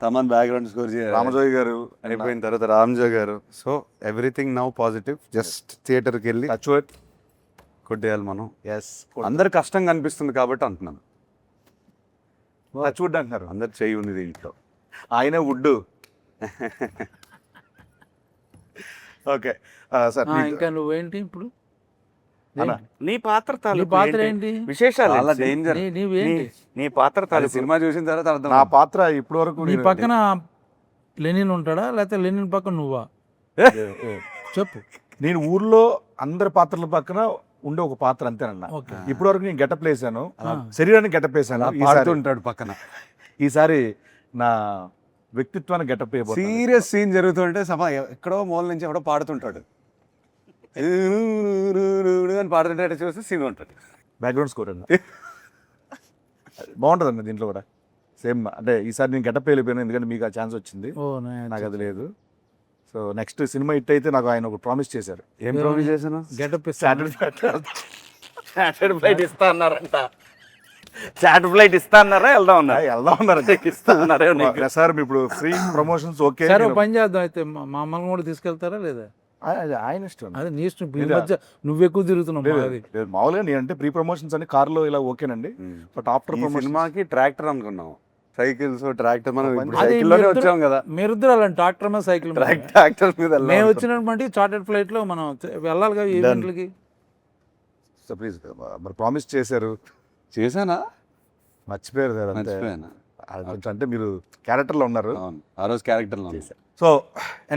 తమన్ బ్యాక్గ్రౌండ్ స్కోర్ రామజోయ్ గారు అయిపోయిన తర్వాత రామ్జో గారు. So everything now positive. Just థియేటర్కి వెళ్ళి కొట్టేయాలి మనం. అందరు కష్టంగా అనిపిస్తుంది కాబట్టి అంటున్నాను. చూడ్డా అంటున్నారు, అందరు చెయ్యి ఉంది దీంట్లో. ఆయన వుడ్. ఓకే సార్, ఇంకా నువ్వేంటి ఇప్పుడు అన్న, నీ పాత్ర నీ తాలూకు పాత్ర ఏంటి? ఏంటి? విశేషాలు చాలా ఏంటి? డేంజర్. నీవేంటి? నీ పాత్ర అది తాలూకు సినిమా చూసిన తర్వాత అర్థం నా పాత్ర ఇప్పటి వరకు నీ పక్కన లెనిన్ ఉంటాడా లేకపోతే లెనిన్ పక్కన నువ్వా? చెప్పు. నేను ఊర్లో అందరి పాత్రల పక్కన ఉండే ఒక పాత్ర అంతేనన్న. ఓకే. ఇప్పటి వరకు నేను గెటప్ వేసాను, ఆ. శరీరాన్ని గెటప్ వేసాను. పాడుతుంటాడు పక్కన. ఈసారి నా వ్యక్తిత్వాన్ని గెటప్ వేయబోతున్నాను. సీరియస్ సీన్ జరుగుతుంటే ఎక్కడో మూల నుంచి ఎవడో పాడుతుంటాడు అని పాడుతుంటే చూస్తే సీన్ ఉంటుంది. బ్యాక్గ్రౌండ్ స్కోర్ అన్న బాగుంటుంది అన్న దీంట్లో కూడా సేమ్. అంటే ఈసారి నేను గెటప్ వెళ్ళిపోయాను ఎందుకంటే మీకు ఆ ఛాన్స్ వచ్చింది, ఓ నాకు అది లేదు. సో నెక్స్ట్ సినిమా హిట్ అయితే నాకు ఆయన ఒక ప్రామిస్ చేశారు. ఏం ప్రామిస్ చేశాను? గెటప్ చార్టెడ్ ఫ్లైట్ ఇస్తా అన్నారంట. చార్టెడ్ ఫ్లైట్ ఇస్తా అన్నారా? వెళ్దాం అన్నారు. వెళ్దాం ఉన్నారు ఇస్తా అన్నారా నీకు? సార్ ఇప్పుడు ఫ్రీ ప్రమోషన్స్ ఓకే. సరే, ఓ పని చేద్దాం అయితే, మమ్మల్ని కూడా తీసుకెళ్తారా లేదా? ఆయన ఇష్టం. అదే నీ ఇష్టం. ఈ మధ్య నువ్వు ఎక్కువ తిరుగుతున్నావు. అది లేదు, మామూలుగా నేను అంటే ప్రీ ప్రమోషన్స్ అని కార్లో ఇలా ఓకేనండి, బట్ ఆఫ్టర్ ఈ ప్రమోషన్ సినిమాకి ట్రాక్టర్ అనుకున్నాం, సైకిల్స్ ట్రాక్టర్. మనం ఇప్పుడు అది సైకిల్లోనే మీరిద్దరు- వచ్చాం కదా, మీరిద్దరు అలాంటి ట్రాక్టర్ మీద సైకిల్ మీద. ట్రాక్టర్ మీద వెళ్ళాం. మేము వచ్చినటువంటి చార్టెడ్ ఫ్లైట్ లో మనం వెళ్ళాలి కదా ఈవెంట్లకి. ప్లీజ్ మరి ప్రామిస్ చేశారు, చేశానా? మర్చిపోయారు సార్ అంతే. మర్చిపోయానా? అది కొంచెం అంటే మీరు క్యారెక్టర్లో ఉన్నారు. అవును, ఆ రోజు క్యారెక్టర్లో సో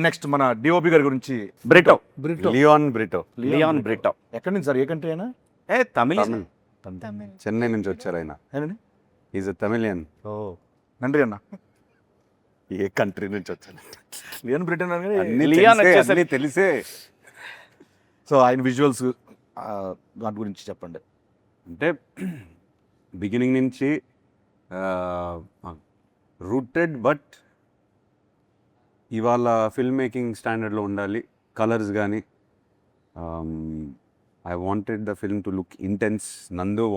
నెక్స్ట్ మన డిఓపి గారి గురించి. బ్రిటో. బ్రిటో. లియోన్ బ్రిటో. లియాన్ బ్రిటో. ఎక్కడి నుంచి సార్, ఏ కంట్రీ అయినా? తమిళ. Tamil. చెన్నై నుంచి వచ్చారు ఆయన. ఏనండి? Is a Tamilian. ఓ నండ్రి అన్న. ఏ కంట్రీ నుంచి వచ్చాను? లియన్ బ్రిటన్ అని. లియాన్ తెలిసే, వచ్చేసరికి అన్నీ తెలిసే. సో ఆయన విజువల్స్ దాని గురించి చెప్పండి. అంటే బిగినింగ్ నుంచి రూటెడ్, బట్ ఇవాళ ఫిల్మ్ మేకింగ్ స్టాండర్డ్లో ఉండాలి. కలర్స్ కానీ I wanted the film to look intense. నందుకు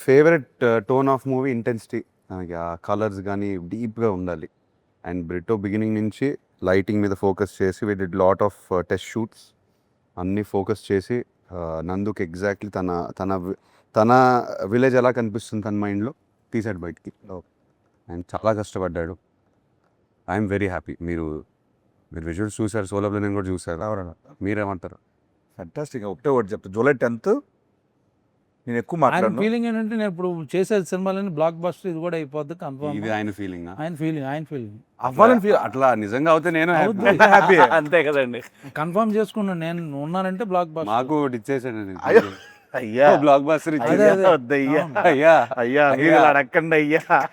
favourite tone of movie intensity. మనకి ఆ కలర్స్ కానీ డీప్గా ఉండాలి. అండ్ బ్రిటో బిగినింగ్ నుంచి లైటింగ్ మీద ఫోకస్ చేసి we did lot of test shoots అన్నీ ఫోకస్ చేసి నందుకు ఎగ్జాక్ట్లీ తన విలేజ్ ఎలా కనిపిస్తుంది తన మైండ్లో తీసాడు బయటికి. అండ్ చాలా కష్టపడ్డాడు. I'm very happy. మీరు విజువల్స్ చూసారు, సోలో నేను కూడా చూసారు. మీరేమంటారు? ఫ్యాంటాస్టిక్. ఒకటే ఒకటి చెప్తాను, జూలై 10th నేను ఎక్కువ ఆయన మాట్లాడను. ఫీలింగ్ ఏంటంటే నేను ఇప్పుడు చేసే సినిమాలని బ్లాక్ బస్టర్ ఇది కూడా అయిపోద్ది కన్ఫర్మ్. ఇది ఆయన ఫీలింగ్. ఆయన ఫీలింగ్ అవ్వాలని ఫీల్ అట్లా నిజంగా అవుతే నేను అవుద్ది. హ్యాపీ. అంతే కదండి. కన్ఫర్మ్ చేసుకున్నాను నేను ఉన్నానంటే బ్లాక్ బస్టర్. మాకు ఇచ్చేసాడు. అయ్యో. అయ్యా బ్లాక్ బాస్టర్ అదే, ఇచ్చేది. అదే. వద్దయ్యా. అవును. అయ్యా అయ్యా మీరు ఇలా అడగండి అయ్యా.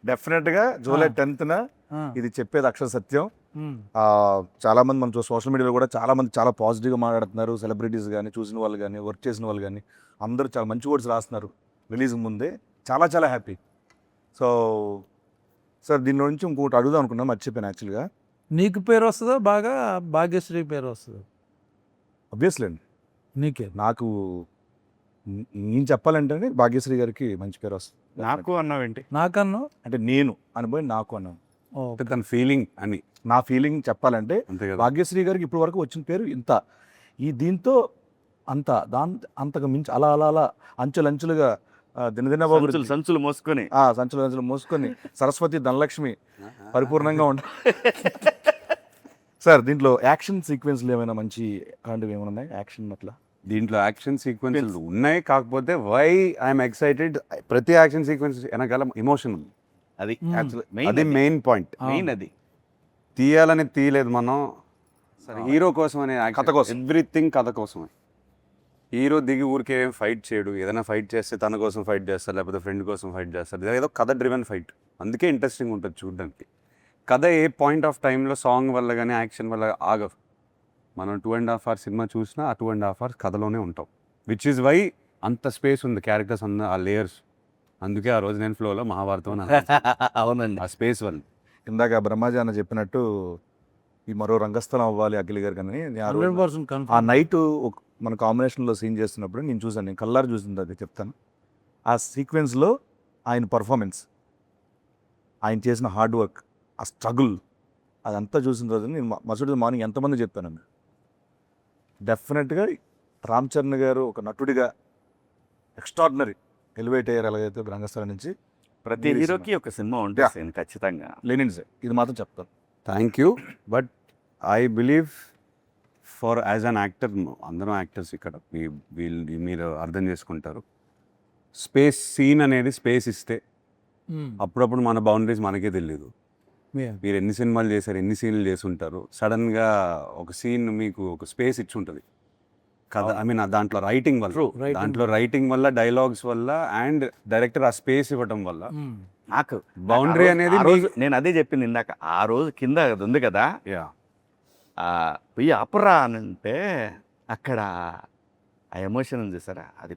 డెఫినెట్ గా జూలై 10th ఆ. ఇది చెప్పేది అక్షర సత్యం. ఉమ్. చాలా మంది మనం సోషల్ మీడియాలో కూడా చాలా మంది చాలా పాజిటివ్గా మాట్లాడుతున్నారు. సెలబ్రిటీస్ కానీ, చూసిన వాళ్ళు కానీ, వర్క్ చేసిన వాళ్ళు కానీ అందరూ చాలా మంచి వర్డ్స్ రాస్తున్నారు రిలీజ్ ముందే. చాలా చాలా హ్యాపీ. సో సార్ దీని నుంచి ఇంకొకటి అడుగుదాం అనుకున్నా, మర్చిపోయాను యాక్చువల్గా. నీకు పేరు వస్తుందా బాగా, భాగ్యశ్రీ పేరు వస్తుందా? అబ్వియస్లీ అండి, నీకే. నాకు నేను చెప్పాలంటే భాగ్యశ్రీ గారికి మంచి పేరు వస్తుంది. నాకు అన్నావేంటి? నాకన్నా అంటే నేను అనుభవం నాకు అన్నాను. అంటే తన ఫీలింగ్ అని. నా ఫీలింగ్ చెప్పాలంటే అంతే కదా. భాగ్యశ్రీ గారికి ఇప్పటి వరకు వచ్చిన పేరు ఇంత, ఈ దీంతో అంత అంతకు మించి అలా అలా అలా అంచెలంచులుగా దినదిన సంచులు మోసుకొని సంచులు అంచులు మోసుకొని సరస్వతి ధనలక్ష్మి పరిపూర్ణంగా ఉంటాయి. సార్ దీంట్లో యాక్షన్ సీక్వెన్స్లు ఏమైనా మంచి అలాంటివి ఏమైనా ఉన్నాయి? యాక్షన్ అట్లా దీంట్లో యాక్షన్ సీక్వెన్స్ ఉన్నాయి, కాకపోతే వై ఐఎమ్ ఎక్సైటెడ్, ప్రతి యాక్షన్ సీక్వెన్స్ వెనకాల ఎమోషన్ ఉంది. అది అది మెయిన్ పాయింట్. మెయిన్ అది తీయాలని తీయలేదు మనం, హీరో కోసం అనే కథ కోసం. ఎవ్రీథింగ్ కథ కోసమే. హీరో దిగి ఊరికే ఫైట్ చేయడు. ఏదైనా ఫైట్ చేస్తే తన కోసం ఫైట్ చేస్తారు, లేకపోతే ఫ్రెండ్ కోసం ఫైట్ చేస్తారు. ఏదో కథ డ్రివెన్ ఫైట్, అందుకే ఇంట్రెస్టింగ్ ఉంటుంది చూడడానికి. కథ ఏ పాయింట్ ఆఫ్ టైంలో సాంగ్ వల్ల కానీ యాక్షన్ వల్ల ఆగదు. మనం 2.5 hours సినిమా చూసినా ఆ 2.5 hours కథలోనే ఉంటాం. విచ్ ఈజ్ వై అంత స్పేస్ ఉంది క్యారెక్టర్స్ అన్న ఆ లేయర్స్. అందుకే ఆ రోజు నేను ఫ్లోలో మహాభారతం అని అవునండి. ఆ స్పేస్ వల్ల. ఇందాక బ్రహ్మాజీ అన్న చెప్పినట్టు ఈ మరో రంగస్థలం అవ్వాలి అఖిల్ గారు కానీ ఆ రోజు 100% ఆ కన్ఫర్మ్. నైట్ మన కాంబినేషన్లో సీన్ చేస్తున్నప్పుడు నేను చూసాను, నేను కల్లారు చూసింది అది చెప్తాను. ఆ సీక్వెన్స్లో ఆయన పర్ఫార్మెన్స్, ఆయన చేసిన హార్డ్ వర్క్, ఆ స్ట్రగుల్ అదంతా చూసిన రోజు నేను మరుసటి మార్నింగ్ ఎంతమంది చెప్పాను. డెఫినెట్గా రామ్ చరణ్ గారు ఒక నటుడిగా ఎక్స్ట్రాడినరీ ఎలివేట్ అయ్యారు. ఎలాగైతే రంగస్థలం నుంచి ప్రతి హీరోకి ఒక సినిమా ఉంటుంది ఖచ్చితంగా. లెనిన్ సార్ ఇది మాత్రం చెప్తాను. Thank you. But I believe for as an actor, అందరం యాక్టర్స్ ఇక్కడ మీరు అర్థం చేసుకుంటారు. సీన్ అనేది స్పేస్ ఇస్తే అప్పుడప్పుడు మన బౌండరీస్ మనకే తెలియదు. మీరు ఎన్ని సినిమాలు చేశారు, ఎన్ని సీన్లు చేసి ఉంటారు, సడన్గా ఒక సీన్ మీకు ఒక స్పేస్ ఇచ్చి ఉంటుంది కదా. ఐ మీన్ దాంట్లో రైటింగ్ వల్ల డైలాగ్స్ వల్ల అండ్ డైరెక్టర్ ఆ స్పేస్ ఇవ్వడం వల్ల నాకు బౌండరీ అనేది ఆ రోజు నేను అదే చెప్పింది ఇందాక, ఆ రోజు కింద అది ఉంది కదా, పోయి అపరా అని అంటే అక్కడ ఆ ఎమోషన్ ఉంది సార్, అది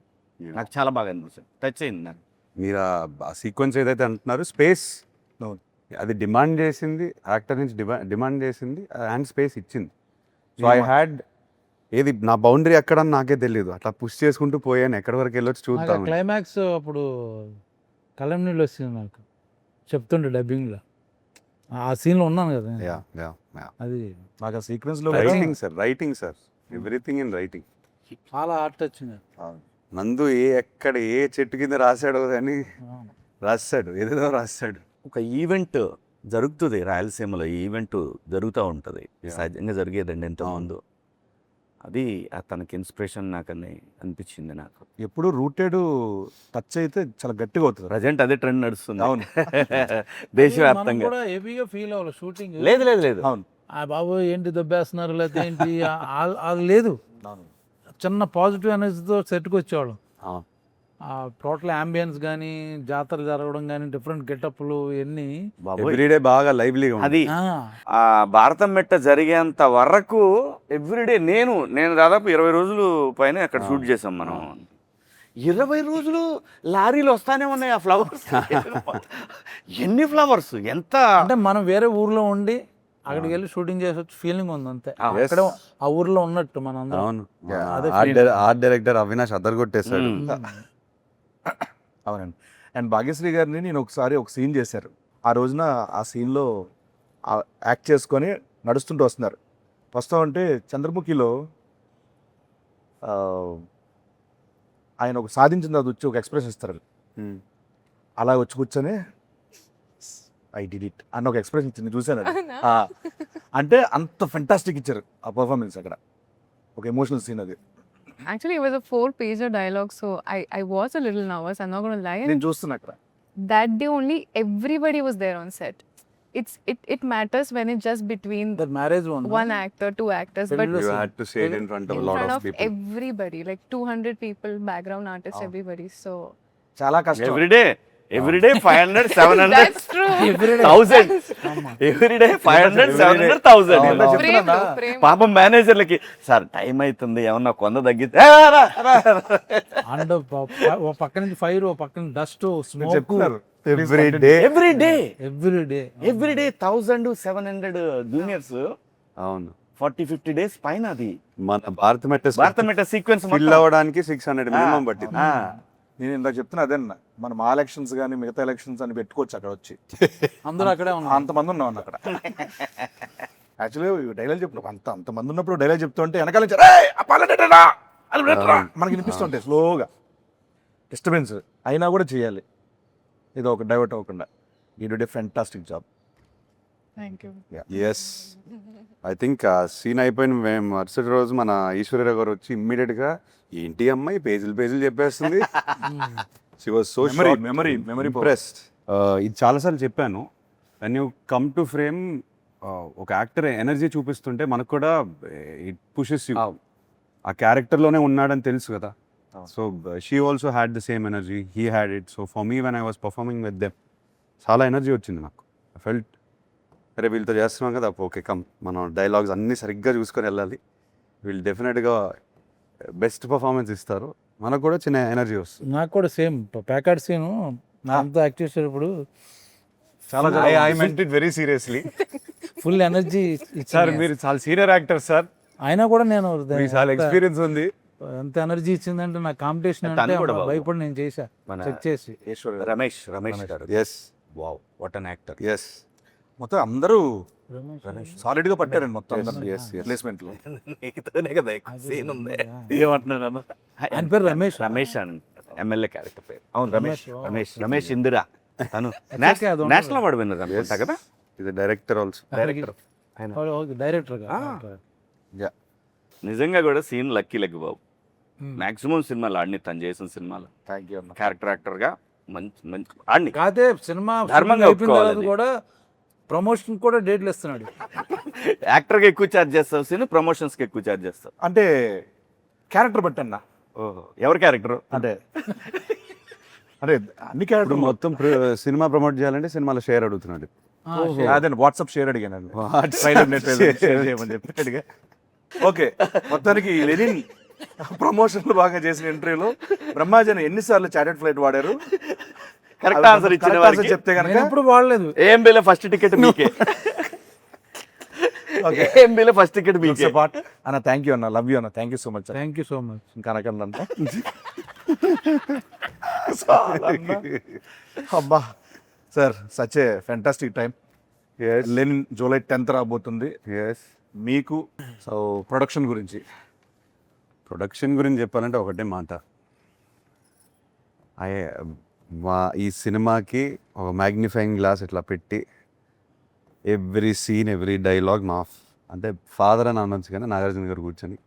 నాకు చాలా బాగా అనిపిస్తుంది, టచ్ అయింది నాకు. మీరు ఆ సీక్వెన్స్ ఏదైతే అంటున్నారో స్పేస్ అది డిమాండ్ చేసింది, యాక్టర్ నుంచి డిమాండ్ చేసింది అండ్ స్పేస్ ఇచ్చింది. సో ఐ హ్యాడ్ ఏది నా బౌండరీ ఎక్కడని నాకే తెలియదు, అట్లా పుష్ చేసుకుంటూ పోయాను, ఎక్కడి వరకు వెళ్ళొచ్చు చూద్దాం. క్లైమాక్స్ అప్పుడు కలం నీళ్ళు వచ్చింది నాకు, చెప్తుండే డబ్బింగ్లో, ఆ సీన్లో ఉన్నాను కదా. అది నాకు ఆ సీక్వెన్స్లో writing sir everything in writing. చాలా హార్ట్ వచ్చింది. నందు ఎక్కడ ఏ చెట్టు కింద రాశాడో కానీ రాస్తాడు, ఏదేదో రాస్తాడు. ఒక ఈవెంట్ జరుగుతుంది రాయలసీమలో, ఈ ఈవెంట్ జరుగుతూ ఉంటుంది, సహజంగా జరిగేదండి ఎంతోమంది. అది తనకి ఇన్స్పిరేషన్ నాకని అనిపించింది నాకు. ఎప్పుడు రూటెడ్ టచ్ అయితే చాలా గట్టిగా అవుతుంది. ప్రజెంట్ అదే ట్రెండ్ నడుస్తుంది. అవును. దేశవ్యాప్తంగా కూడా హెవీగా ఫీల్ అవ్వాలి షూటింగ్. లేదు. అవును. ఆ బాబు ఏంటి దెబ్బేస్తున్నారు లేకపోతే ఏంటి అది లేదు. చిన్న పాజిటివ్ ఎనర్జీతో సెట్కి వచ్చేవాళ్ళం. ఆ టోటల్ అంబియన్స్ కానీ, జాతర జరగడం కానీ, డిఫరెంట్ గెటప్లు ఎన్ని ఎవ్రీడే బాగా లైవ్లీగా అది ఆ భారతం మెట్ట జరిగేంత వరకు ఎవ్రీడే నేను దాదాపు 20 రోజులు పైన అక్కడ షూట్ చేసాం మనం. 20 రోజులు లారీలు వస్తానే ఉన్నాయి ఆ ఫ్లవర్స్. ఎన్ని ఫ్లవర్స్, ఎంత అంటే మనం వేరే ఊర్లో ఉండి అక్కడికి వెళ్ళి షూటింగ్ చేసి వచ్చి ఫీలింగ్ ఉంది అంతే. అక్కడ ఆ ఊర్లో ఉన్నట్టు మన అందరం. అవును. ఆర్ట్ డైరెక్టర్ అవినాష్ అదరగొట్టేశాడు. అవునండి. అండ్ భాగ్యశ్రీ గారిని నేను ఒకసారి ఒక సీన్ చేశారు. ఆ రోజున ఆ సీన్లో యాక్ట్ చేసుకొని నడుస్తుంటూ వస్తున్నారు. వస్తామంటే చంద్రముఖిలో ఆయన ఒక సాధించిన అది వచ్చి ఒక ఎక్స్ప్రెషన్ ఇస్తారు. అలా వచ్చి కూర్చొని ఐ డిడ్ ఇట్ అన్న ఒక ఎక్స్ప్రెషన్ ఇచ్చింది, చూశాను. అంటే అంత ఫెంటాస్టిక్ ఇచ్చారు ఆ పర్ఫార్మెన్స్ అక్కడ. ఒక ఎమోషనల్ సీన్ అది. Actually, it was a 4-pager dialogue, so I was a little nervous. I'm not going to lie. నేను చూస్తున్నా అక్కడ. That day only, everybody was there on set. It matters when it's just between The marriage one actor, 2 actors, but You had to say it in front of in a lot front of of people. everybody, like 200 people, background artists, everybody. So చాలా కష్టం. Everyday 500, 700, that's true. 1000. Everyday 500, 700, 1000. Frame though, frame. పాపం మేనేజర్లకి సార్ టైం అవుతుంది, ఏమన్నా కొంద తగ్గితే అండ్ ఓ పక్క నుంచి ఫైర్, ఓ పక్క నుంచి డస్ట్, స్మోక్. చెప్తున్నారు ఎవ్రీడే 1000-700 జూనియర్స్. అవును. 40-50 days పైన అది మన భారత మెట్ట సీక్వెన్స్ ఫిల్ అవ్వడానికి 600 మినిమం పట్టింది. నేను ఇందాక చెప్తున్నా అదేనా, మనం ఆ ఎలక్షన్స్ కానీ మిగతా ఎలక్షన్స్ అని పెట్టుకోవచ్చు అక్కడ వచ్చి. అందరూ అక్కడే ఉన్నారు. అంతమంది ఉన్నాం అక్కడ. యాక్చువల్లీ డైలాగ్ చెప్పిన అంతమంది ఉన్నప్పుడు డైలాగ్ చెప్తుంటే వెనకాల నుంచి మనకి వినిపిస్తుంటాయి స్లోగా, డిస్టర్బెన్స్ అయినా కూడా చేయాలి, ఇది ఒక డైవర్ట్ అవ్వకుండా. You did a fantastic job. Thank you. Yes, I think ఆ సీన్ అయిపోయిన మేము మరుసటి రోజు మన ఈశ్వర్య గారు వచ్చి ఇమ్మీడియట్గా ఏంటి అమ్మాయి పేజీలు చెప్పేస్తుంది. She was so memory impressed. ఇది చాలాసార్లు చెప్పాను, when you come to frame ఒక యాక్టర్ ఎనర్జీ చూపిస్తుంటే మనకు కూడా ఇట్ పుషెస్ యూ. ఆ క్యారెక్టర్లోనే ఉన్నాడని తెలుసు కదా. So she also had the same energy, he had it. So for me when I was performing with them చాలా ఎనర్జీ వచ్చింది నాకు. ఐ ఫెల్ట్ అరే వీళ్ళతో చేస్తున్నాం కదా, ఓకే కమ్ మనం డైలాగ్స్ అన్నీ సరిగ్గా చూసుకొని వెళ్ళాలి, వీళ్ళు డెఫినెట్గా బెస్ట్ పర్ఫార్మెన్స్ ఇస్తారు, మనకు కూడా చిన్న ఎనర్జీ వస్తుంది. నాకు కూడా సేమ్ ప్యాకెట్ సీను అంతా యాక్ట్ చేసేటప్పుడు చాలా I meant it very seriously. Full energy sir మీరు చాలా సీనియర్ యాక్టర్ సార్, అయినా కూడా నేను మీకు చాలా ఎక్స్పీరియన్స్ ఉంది. ఎంత ఎనర్జీ ఇచ్చిందంటే నా కాంపిటీషన్ తను అంటే కూడా బాబు. భయపడి నేను చేశా చెక్ చేసి. రమేష్ గారు. Yes, wow, what an actor. Yes, మొత్తం అందరూ సాలిడ్ గా పట్టారండి మొత్తం ప్లేస్మెంట్ లో. నీతోనే కదా సీన్ ఉంది. ఏమంటున్నాను, ఆయన పేరు రమేష్. రమేష్ అని ఎమ్మెల్యే క్యారెక్టర్ పేరు. అవును, రమేష్. రమేష్ ఇందిరా. తను Actually అది ఉండదు. నేషనల్ అవార్డు విన్నర్ అనుకుంటా కదా. ఇది డైరెక్టర్ ఆల్సో. డైరెక్టర్ డైరెక్టర్ నిజంగా కూడా సీన్ లక్కీ లెగ్ బాబు. మాక్సిమం సినిమాలు ఆడిని తను చేసిన సినిమాలు థ్యాంక్ యూ అన్న. క్యారెక్టర్ యాక్టర్గా మంచి మంచి ఆడిని. కాదే సినిమా ధర్మంగా అయిపోయిన తర్వాత ఒప్పుకోవాలి. కూడా ప్రమోషన్ కూడా డేట్లు ఇస్తున్నాడు. యాక్టర్గా ఎక్కువ ఛార్జ్ చేస్తావు సీన్, ప్రమోషన్స్కి ఎక్కువ ఛార్జ్ చేస్తావు. అంటే క్యారెక్టర్ బట్టి అన్న, ఓహో ఎవరి క్యారెక్టర్? అంటే అంటే అన్ని ఇప్పుడు క్యారెక్టర్ మొత్తం సినిమా ప్రమోట్ చేయాలంటే సినిమాలో షేర్ అడుగుతున్నాడు. అదే వాట్సాప్ షేర్ అడిగాను ట్రైలర్ నెట్ షేర్ చేయమని చెప్పి అడిగా. ఓకే, మొత్తానికి లెనిన్ ప్రమోషన్లు బాగా చేసిన ఇంటర్వ్యూలో బ్రహ్మాజన్ ఎన్నిసార్లు చాటెడ్ ఫ్లైట్ వాడారు? కరెక్ట్ ఆన్సర్ ఇచ్చిన Correct answer వారికి చెప్తే కనుక నేను ఎప్పుడు వాడలేదు. ఏఎంబీలో ఫస్ట్ టికెట్ మీకే. ఏఎంబీలో ఫస్ట్ టికెట్ మీకే. పార్ట్ అన్న. థ్యాంక్ యూ అన్న, లవ్ యూ అన్న, thank you so much. Thank you so much. ఇంకా అనకండి అబ్బా sir, such a fantastic time. Lenin July 10th రాబోతుంది. ఎస్. మీకు సో ప్రొడక్షన్ గురించి ప్రొడక్షన్ గురించి చెప్పాలంటే ఒకటే మాట, ఈ సినిమాకి ఒక మ్యాగ్నిఫైయింగ్ గ్లాస్ ఇట్లా పెట్టి ఎవ్రీ సీన్ ఎవ్రీ డైలాగ్ నా అంటే ఫాదర్ అని అనొచ్చు కానీ నాగార్జున గారు కూర్చొని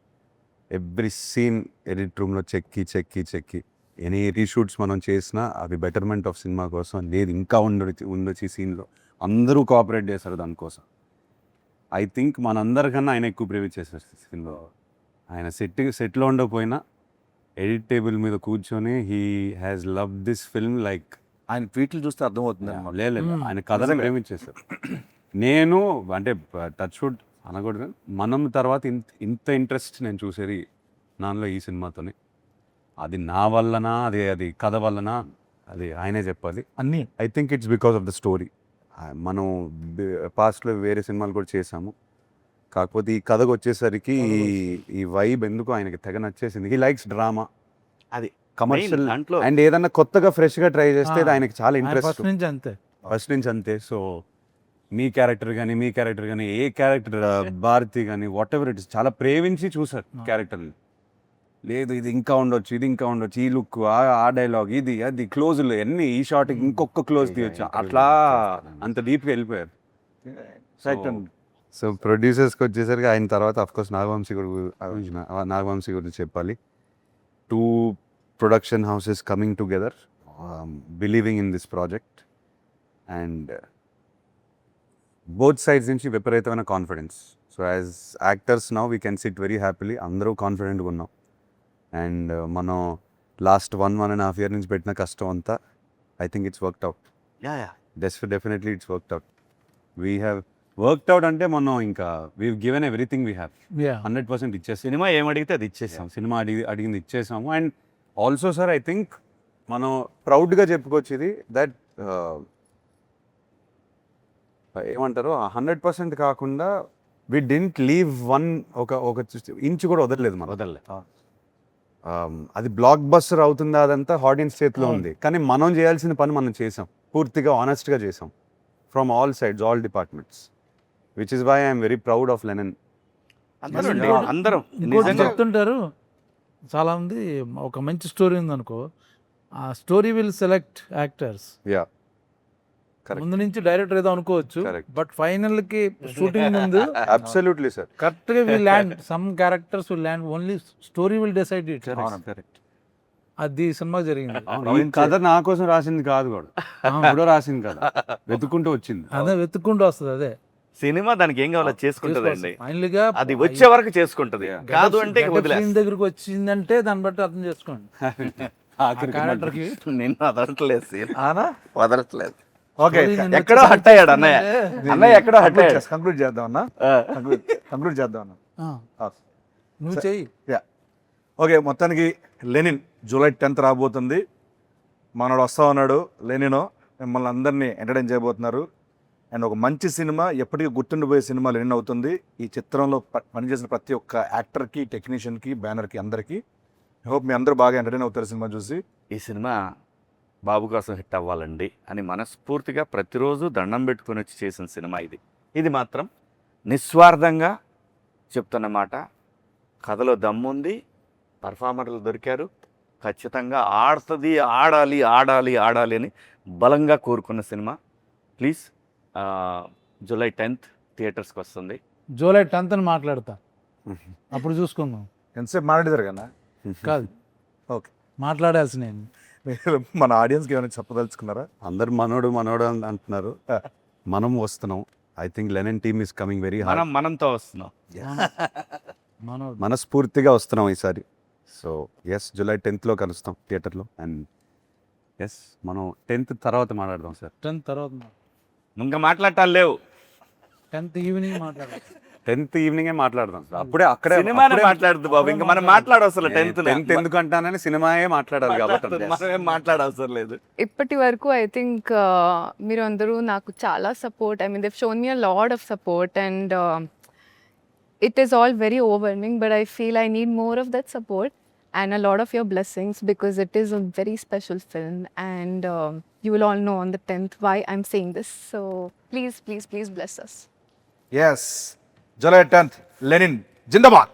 ఎవ్రీ సీన్ ఎడిట్ రూమ్లో చెక్కి ఎనీ రీషూట్స్ మనం చేసినా అవి బెటర్మెంట్ ఆఫ్ సినిమా కోసం, లేదు ఇంకా ఉండొచ్చు ఈ సీన్లో, అందరూ కోఆపరేట్ చేశారు దానికోసం. ఐ థింక్ మనందరికన్నా ఆయన ఎక్కువ ప్రేమ చేశారు సినిమాలో. ఆయన సెట్లో ఉండకపోయినా ఎడిట్ టేబుల్ మీద కూర్చొని he has love this film like ఆయన ట్వీట్లు చూస్తే అర్థమవుతుంది. లేదు ఆయన కథను ప్రేమించేశారు. నేను అంటే టచ్ వుడ్ అనకూడదు కానీ మనం తర్వాత ఇంత ఇంట్రెస్ట్ నేను చూసేది నాలో ఈ సినిమాతోనే. అది నా వల్లనా, అది కథ వల్లనా, అది ఆయనే చెప్పాలి. అన్నీ I think it's because of the story. మనం పాస్ట్లో వేరే సినిమాలు కూడా చేసాము, కాకపోతే ఈ కథకు వచ్చేసరికి ఈ వైబ్ ఎందుకు ఆయనకి తెగ నచ్చేసింది. హీ లైక్స్ డ్రామా, అది కమర్షియల్ దాంట్లో అండ్ ఏదన్నా కొత్తగా ఫ్రెష్గా ట్రై చేస్తే అది ఆయనకి చాలా ఇంట్రెస్ట్ ఫస్ట్ నుంచి అంతే. ఫస్ట్ నుంచి అంతే. సో మీ క్యారెక్టర్ కానీ ఏ క్యారెక్టర్ భారతి కానీ వాట్ ఎవర్ ఇట్ ఇస్ చాలా ప్రేమించి చూసారు క్యారెక్టర్ని. లేదు ఇది ఇంకా ఉండొచ్చు, ఈ లుక్, ఆ డైలాగ్, ఇది అది క్లోజులు అన్ని, ఈ షార్ట్ ఇంకొక క్లోజ్ తీయొచ్చు, అట్లా అంత డీప్గా వెళ్ళిపోయారు. సో ప్రొడ్యూసర్స్కి వచ్చేసరికి ఆయన తర్వాత అఫ్కోర్స్ నాగవంశీ గురించి చెప్పాలి. 2 production houses coming together, believing in this project, and both sides నుంచి విపరీతమైన confidence. So as actors now we can SIT very happily, అందరూ కాన్ఫిడెంట్గా ఉన్నాం. అండ్ మనం లాస్ట్ 1.5 year నుంచి పెట్టిన కష్టం అంతా I think it's worked out. Definitely it's worked out. We have worked out అంటే మనం ఇంకా we given everything we have 100% ఇచ్చేసాం. సినిమా ఏమడిగితే అది ఇచ్చేసాం. సినిమా అడిగింది ఇచ్చేసాము. And also sir I think మనం ప్రౌడ్గా చెప్పుకోవచ్చు ఇది దట్ ఏమంటారు 100% కాకుండా వి డింట్ లీవ్ ఒక ఇంచు కూడా వదలలేదు మనం. అది బ్లాక్ బస్టర్ అవుతుందా అదంతా ఆడియన్స్ చేతిలో ఉంది, కానీ మనం చేయాల్సిన పని మనం చేసాం, పూర్తిగా ఆనెస్ట్గా చేసాం from all sides, all departments, which is why I'm very proud of Lenin. అందరం ఇంకోటి చెప్తుంటారు చాలా మంది, ఒక మంచి స్టోరీ ఉందనుకో, ఆ story will select actors. Yeah Correct. ముందు నుంచి డైరెక్టర్ ఏదో అనుకోవచ్చు, Correct. బట్ ఫైనల్ కి షూటింగ్ ముందు అబ్సల్యూట్లీ సార్ కరెక్ట్ గా will land, some characters will land, only story will decide it. అది సినిమా జరిగింది. ఈ కథ నా కోసం రాసింది కాదు కూడా, కూడా రాసింది కదా, వెతుక్కుంటూ వచ్చింది. అదే వెతుక్కుంటూ వస్తుంది. అదే సినిమా దానికి ఏం కావాలో చేసుకుంటుందండి, ఫైనల్ గా అది వచ్చే వరకు చేసుకుంటది. కాదు అంటే సీన్ దగ్గరకు వచ్చిందంటే దాన్ని బట్టి అర్థం చేసుకోండి. క్యారెక్టర్ కి నిన్ను వదలట్లేదు సీన్, ఆనా వదలట్లేదు. ఓకే, ఎక్కడో హట్ అయ్యాడు అన్నయ్య, అన్నయ్య ఎక్కడో హట్ అయ్యాడు. కంక్లూడ్ చేద్దాం అన్న, కంక్లూడ్ చేద్దాం అన్న. నువ్వు చెయ్యి. యా ఓకే, మొత్తానికి లెనిన్ జూలై 10th రాబోతుంది. మనోడు వస్తా ఉన్నాడు లెనినో, మిమ్మల్ని అందరినీ ఎంటర్టైన్ చేయబోతున్నారు. అండ్ ఒక మంచి సినిమా, ఎప్పటికీ గుర్తుండిపోయే సినిమా లెనిన్ అవుతుంది. ఈ చిత్రంలో పనిచేసిన ప్రతి ఒక్క యాక్టర్కి, టెక్నీషియన్కి, బ్యానర్కి, అందరికీ ఐ హోప్ మీ అందరూ బాగా ఎంటర్టైన్ అవుతారు సినిమా చూసి. ఈ సినిమా బాబు కోసం హిట్ అవ్వాలండి అని మనస్ఫూర్తిగా ప్రతిరోజు దండం పెట్టుకొని వచ్చి చేసిన సినిమా ఇది. ఇది మాత్రం నిస్వార్థంగా చెప్తున్న మాట. కథలో దమ్ముంది, పర్ఫార్మర్లు దొరికారు, ఖచ్చితంగా ఆడుతుంది, ఆడాలి ఆడాలి ఆడాలి అని బలంగా కోరుకున్న సినిమా. ప్లీజ్ జూలై 10th థియేటర్స్కి వస్తుంది. జూలై 10th అని మాట్లాడతా. అప్పుడు చూసుకుందాం. ఎంతసేపు మాట్లాడేదారు కదా కాదు, ఓకే. మాట్లాడాల్సి నేను. మీరు మన ఆడియన్స్కి ఏమైనా చెప్పదలుచుకున్నారా? అందరు మనోడు మనోడు అని అంటున్నారు, మనం వస్తున్నాం. I think Lenin team is coming very hard. మనంతో వస్తున్నాం. మనోడు మనస్ఫూర్తిగా వస్తున్నాం ఈసారి. సో ఎస్, July 10th కలుస్తాం థియేటర్లో. అండ్ ఎస్, మనం 10th తర్వాత మాట్లాడదాం సార్. 10th తర్వాత ఇంకా మాట్లాడటాలు లేవు. 10th ఈవినింగ్ మాట్లాడాలి. 10th ఈవినింగే మాట్లాడదాం సార్. అప్పుడే అక్కడే సినిమానే మాట్లాడదు బాబు, ఇంకా మనం మాట్లాడవసరం. 10th ఎందుకు అంటానని సినిమాయే మాట్లాడాలి కాబట్టి మనం ఏం మాట్లాడవసరం లేదు. ఇప్పటి వరకు ఐ థింక్ మీరు అందరూ నాకు చాలా support, I mean దెవ్ shown me a lot of support and it is all very overwhelming, but I feel I need more of that support and a lot of your blessings because it is a very special film and you will all know on the 10th why I'm saying this. So please, please, please bless us. Yes, July 10th Lenin Zindabad.